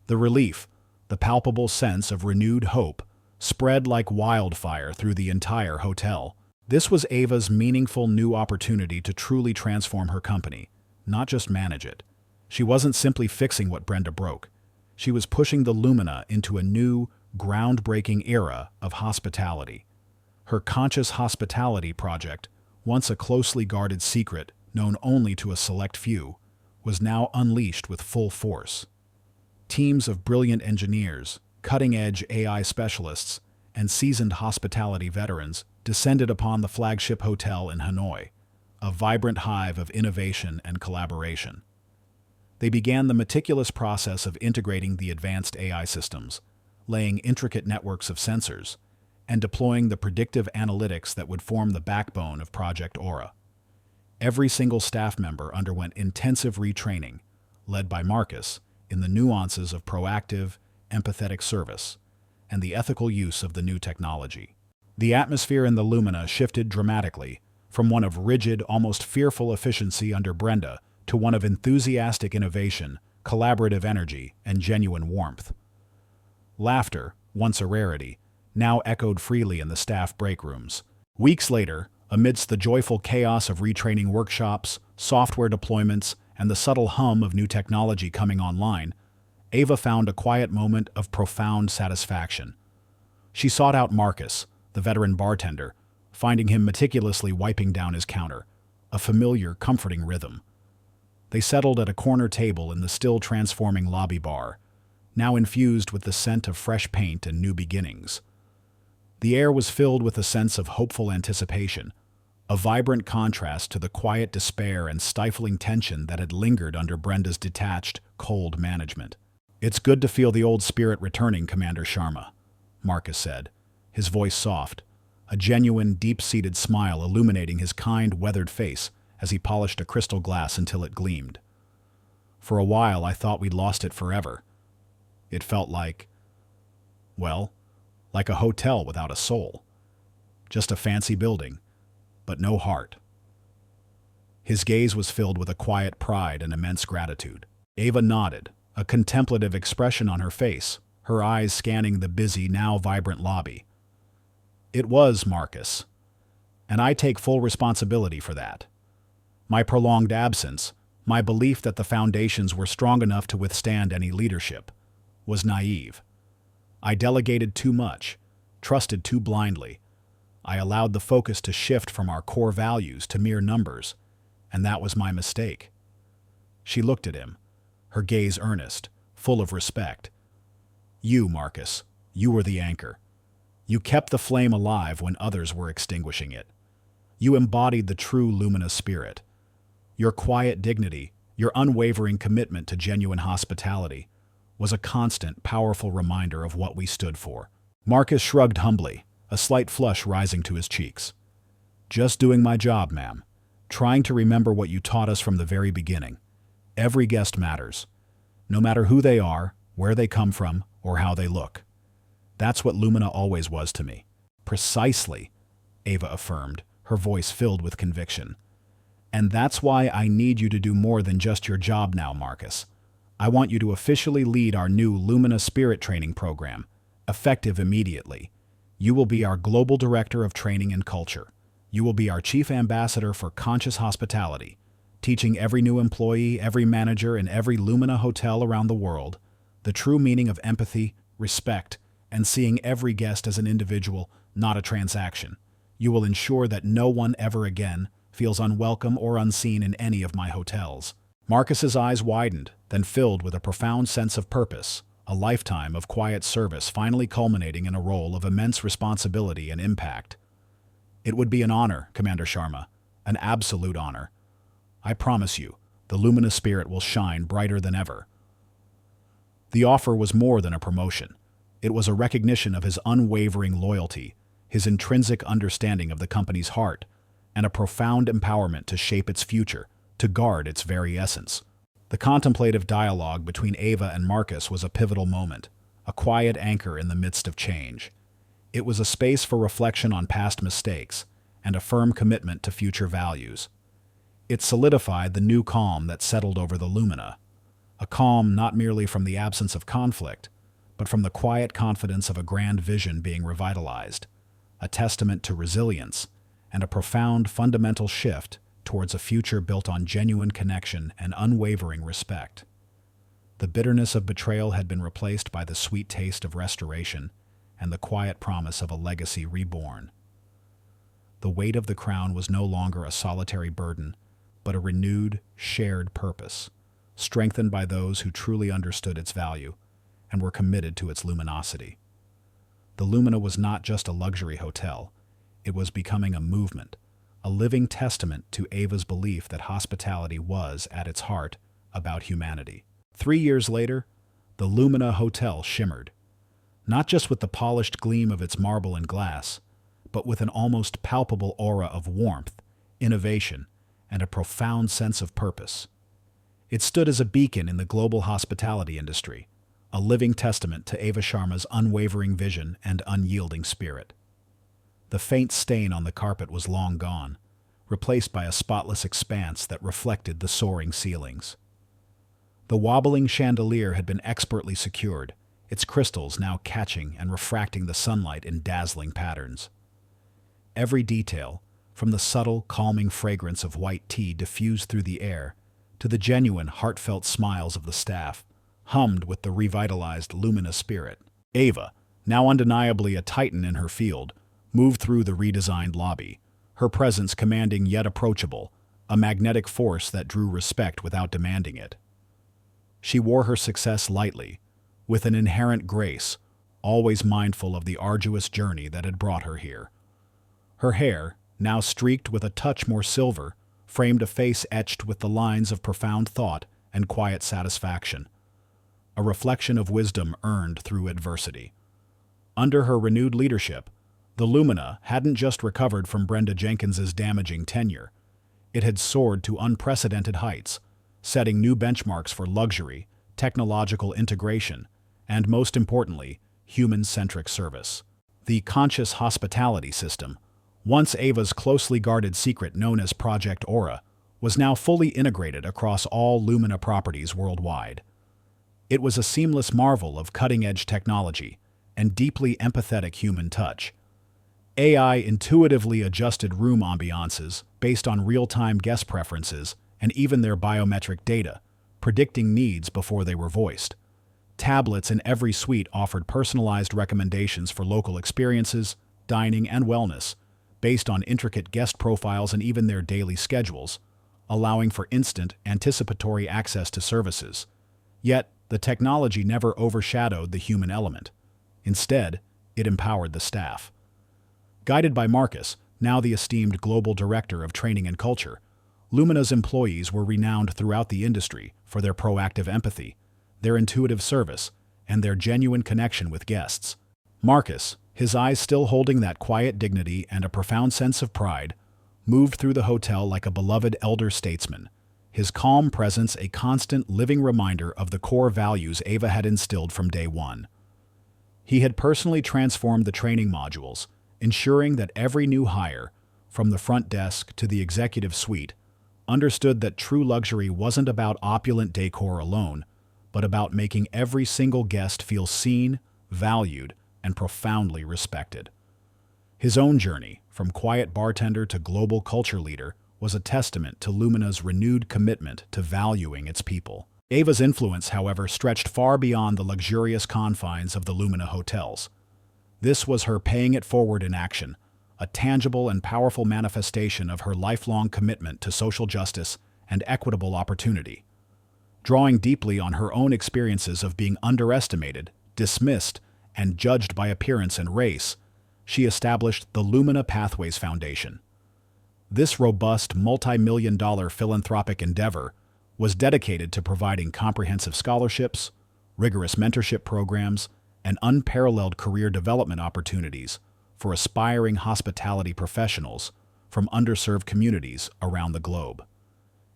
The relief, the palpable sense of renewed hope, spread like wildfire through the entire hotel. This was Ava's meaningful new opportunity to truly transform her company, not just manage it. She wasn't simply fixing what Brenda broke. She was pushing the Lumina into a new, groundbreaking era of hospitality. Her Conscious Hospitality project, once a closely guarded secret known only to a select few, was now unleashed with full force. Teams of brilliant engineers, cutting-edge AI specialists, and seasoned hospitality veterans descended upon the flagship hotel in Hanoi, a vibrant hive of innovation and collaboration. They began the meticulous process of integrating the advanced AI systems, laying intricate networks of sensors, and deploying the predictive analytics that would form the backbone of Project Aura. Every single staff member underwent intensive retraining, led by Marcus, in the nuances of proactive, empathetic service, and the ethical use of the new technology. The atmosphere in the Lumina shifted dramatically, from one of rigid, almost fearful efficiency under Brenda to one of enthusiastic innovation, collaborative energy, and genuine warmth. Laughter, once a rarity, now echoed freely in the staff break rooms. Weeks later, amidst the joyful chaos of retraining workshops, software deployments, and the subtle hum of new technology coming online, Ava found a quiet moment of profound satisfaction. She sought out Marcus, the veteran bartender, finding him meticulously wiping down his counter, a familiar, comforting rhythm. They settled at a corner table in the still transforming lobby bar, now infused with the scent of fresh paint and new beginnings. The air was filled with a sense of hopeful anticipation, a vibrant contrast to the quiet despair and stifling tension that had lingered under Brenda's detached, cold management. "It's good to feel the old spirit returning, Commander Sharma," Marcus said, his voice soft, a genuine, deep-seated smile illuminating his kind, weathered face as he polished a crystal glass until it gleamed. "For a while, I thought we'd lost it forever. It felt like a hotel without a soul. Just a fancy building, but no heart." His gaze was filled with a quiet pride and immense gratitude. Ava nodded, a contemplative expression on her face, her eyes scanning the busy, now vibrant lobby. "It was, Marcus, and I take full responsibility for that. My prolonged absence, my belief that the foundations were strong enough to withstand any leadership, was naive. I delegated too much, trusted too blindly. I allowed the focus to shift from our core values to mere numbers, and that was my mistake." She looked at him, her gaze earnest, full of respect. "You, Marcus, you were the anchor. You kept the flame alive when others were extinguishing it. You embodied the true Lumina spirit. Your quiet dignity, your unwavering commitment to genuine hospitality, was a constant, powerful reminder of what we stood for." Marcus shrugged humbly, a slight flush rising to his cheeks. "Just doing my job, ma'am. Trying to remember what you taught us from the very beginning. Every guest matters, no matter who they are, where they come from, or how they look. That's what Lumina always was to me." "Precisely," Ava affirmed, her voice filled with conviction. "And that's why I need you to do more than just your job now, Marcus. I want you to officially lead our new Lumina Spirit Training Program, effective immediately. You will be our Global Director of Training and Culture. You will be our Chief Ambassador for Conscious Hospitality, teaching every new employee, every manager, and every Lumina hotel around the world the true meaning of empathy, respect, and seeing every guest as an individual, not a transaction. You will ensure that no one ever again feels unwelcome or unseen in any of my hotels." Marcus's eyes widened, then filled with a profound sense of purpose, a lifetime of quiet service finally culminating in a role of immense responsibility and impact. "It would be an honor, Commander Sharma, an absolute honor. I promise you, the Lumina spirit will shine brighter than ever." The offer was more than a promotion. It was a recognition of his unwavering loyalty, his intrinsic understanding of the company's heart, and a profound empowerment to shape its future, to guard its very essence. The contemplative dialogue between Ava and Marcus was a pivotal moment, a quiet anchor in the midst of change. It was a space for reflection on past mistakes and a firm commitment to future values. It solidified the new calm that settled over the Lumina, a calm not merely from the absence of conflict, but from the quiet confidence of a grand vision being revitalized, a testament to resilience and a profound fundamental shift towards a future built on genuine connection and unwavering respect. The bitterness of betrayal had been replaced by the sweet taste of restoration and the quiet promise of a legacy reborn. The weight of the crown was no longer a solitary burden, but a renewed, shared purpose, strengthened by those who truly understood its value and were committed to its luminosity. The Lumina was not just a luxury hotel, it was becoming a movement, a living testament to Ava's belief that hospitality was, at its heart, about humanity. 3 years later, the Lumina Hotel shimmered, not just with the polished gleam of its marble and glass, but with an almost palpable aura of warmth, innovation, and a profound sense of purpose. It stood as a beacon in the global hospitality industry, a living testament to Ava Sharma's unwavering vision and unyielding spirit. The faint stain on the carpet was long gone, replaced by a spotless expanse that reflected the soaring ceilings. The wobbling chandelier had been expertly secured, its crystals now catching and refracting the sunlight in dazzling patterns. Every detail, from the subtle, calming fragrance of white tea diffused through the air to the genuine, heartfelt smiles of the staff, hummed with the revitalized Lumina spirit. Ava, now undeniably a titan in her field, moved through the redesigned lobby, her presence commanding yet approachable, a magnetic force that drew respect without demanding it. She wore her success lightly, with an inherent grace, always mindful of the arduous journey that had brought her here. Her hair, now streaked with a touch more silver, framed a face etched with the lines of profound thought and quiet satisfaction, a reflection of wisdom earned through adversity. Under her renewed leadership, the Lumina hadn't just recovered from Brenda Jenkins's damaging tenure. It had soared to unprecedented heights, setting new benchmarks for luxury, technological integration, and most importantly, human-centric service. The Conscious Hospitality System, once Ava's closely guarded secret known as Project Aura, was now fully integrated across all Lumina properties worldwide. It was a seamless marvel of cutting-edge technology and deeply empathetic human touch. AI intuitively adjusted room ambiances based on real-time guest preferences and even their biometric data, predicting needs before they were voiced. Tablets in every suite offered personalized recommendations for local experiences, dining, and wellness, based on intricate guest profiles and even their daily schedules, allowing for instant, anticipatory access to services. Yet, the technology never overshadowed the human element. Instead, it empowered the staff. Guided by Marcus, now the esteemed global director of training and culture, Lumina's employees were renowned throughout the industry for their proactive empathy, their intuitive service, and their genuine connection with guests. Marcus, his eyes still holding that quiet dignity and a profound sense of pride, moved through the hotel like a beloved elder statesman, his calm presence a constant living reminder of the core values Ava had instilled from day one. He had personally transformed the training modules, ensuring that every new hire, from the front desk to the executive suite, understood that true luxury wasn't about opulent decor alone, but about making every single guest feel seen, valued, and profoundly respected. His own journey, from quiet bartender to global culture leader, was a testament to Lumina's renewed commitment to valuing its people. Ava's influence, however, stretched far beyond the luxurious confines of the Lumina hotels. This was her paying it forward in action, a tangible and powerful manifestation of her lifelong commitment to social justice and equitable opportunity. Drawing deeply on her own experiences of being underestimated, dismissed, and judged by appearance and race, she established the Lumina Pathways Foundation. This robust, multi-million-dollar philanthropic endeavor was dedicated to providing comprehensive scholarships, rigorous mentorship programs, and unparalleled career development opportunities for aspiring hospitality professionals from underserved communities around the globe.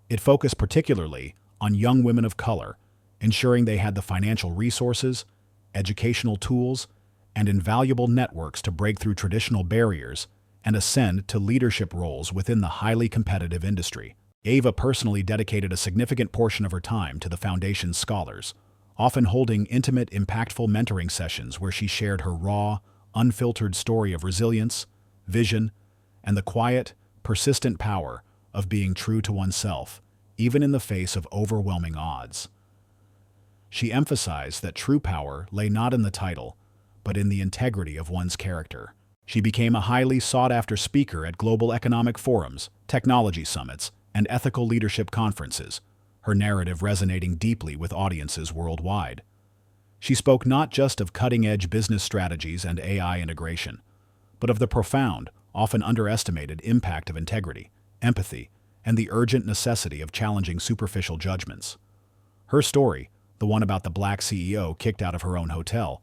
It focused particularly on young women of color, ensuring they had the financial resources, educational tools, and invaluable networks to break through traditional barriers and ascend to leadership roles within the highly competitive industry. Ava personally dedicated a significant portion of her time to the Foundation's scholars, often holding intimate, impactful mentoring sessions where she shared her raw, unfiltered story of resilience, vision, and the quiet, persistent power of being true to oneself, even in the face of overwhelming odds. She emphasized that true power lay not in the title, but in the integrity of one's character. She became a highly sought-after speaker at global economic forums, technology summits, and ethical leadership conferences, her narrative resonating deeply with audiences worldwide. She spoke not just of cutting-edge business strategies and AI integration, but of the profound, often underestimated impact of integrity, empathy, and the urgent necessity of challenging superficial judgments. Her story, the one about the black CEO kicked out of her own hotel,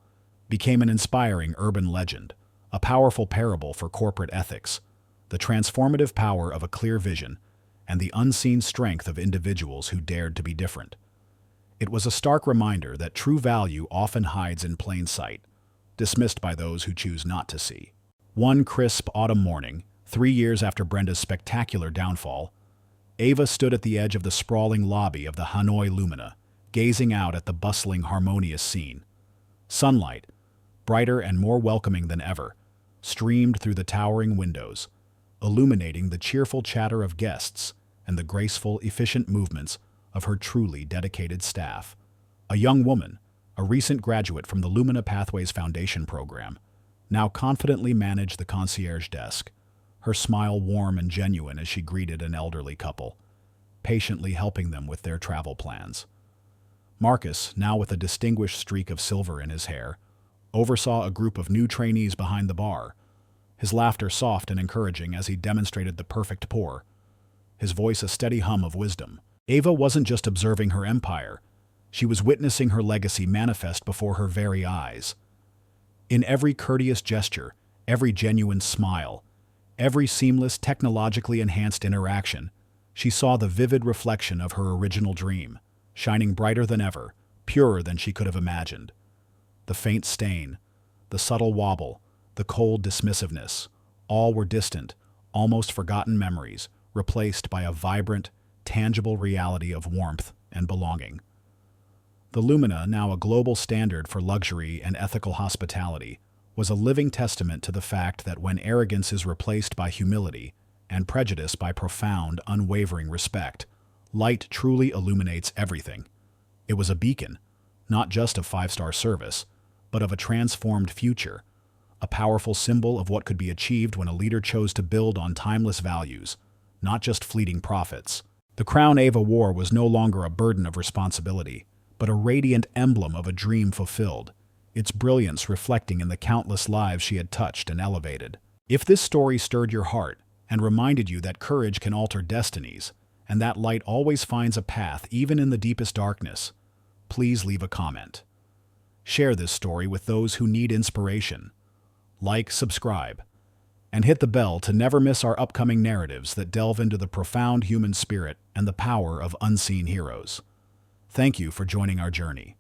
became an inspiring urban legend, a powerful parable for corporate ethics, the transformative power of a clear vision, and the unseen strength of individuals who dared to be different. It was a stark reminder that true value often hides in plain sight, dismissed by those who choose not to see. One crisp autumn morning, 3 years after Brenda's spectacular downfall, Ava stood at the edge of the sprawling lobby of the Hanoi Lumina, gazing out at the bustling, harmonious scene. Sunlight, brighter and more welcoming than ever, streamed through the towering windows, illuminating the cheerful chatter of guests and the graceful, efficient movements of her truly dedicated staff. A young woman, a recent graduate from the Lumina Pathways Foundation program, now confidently managed the concierge desk, her smile warm and genuine as she greeted an elderly couple, patiently helping them with their travel plans. Marcus, now with a distinguished streak of silver in his hair, oversaw a group of new trainees behind the bar, his laughter soft and encouraging as he demonstrated the perfect pour, his voice a steady hum of wisdom. Ava wasn't just observing her empire, she was witnessing her legacy manifest before her very eyes. In every courteous gesture, every genuine smile, every seamless, technologically enhanced interaction, she saw the vivid reflection of her original dream, shining brighter than ever, purer than she could have imagined. The faint stain, the subtle wobble, the cold dismissiveness, all were distant, almost forgotten memories, replaced by a vibrant, tangible reality of warmth and belonging. The Lumina, now a global standard for luxury and ethical hospitality, was a living testament to the fact that when arrogance is replaced by humility and prejudice by profound, unwavering respect, light truly illuminates everything. It was a beacon, not just of five-star service, but of a transformed future, a powerful symbol of what could be achieved when a leader chose to build on timeless values, not just fleeting profits. The crown Eva wore was no longer a burden of responsibility, but a radiant emblem of a dream fulfilled, its brilliance reflecting in the countless lives she had touched and elevated. If this story stirred your heart and reminded you that courage can alter destinies, and that light always finds a path even in the deepest darkness, please leave a comment. Share this story with those who need inspiration. Like, subscribe, and hit the bell to never miss our upcoming narratives that delve into the profound human spirit and the power of unseen heroes. Thank you for joining our journey.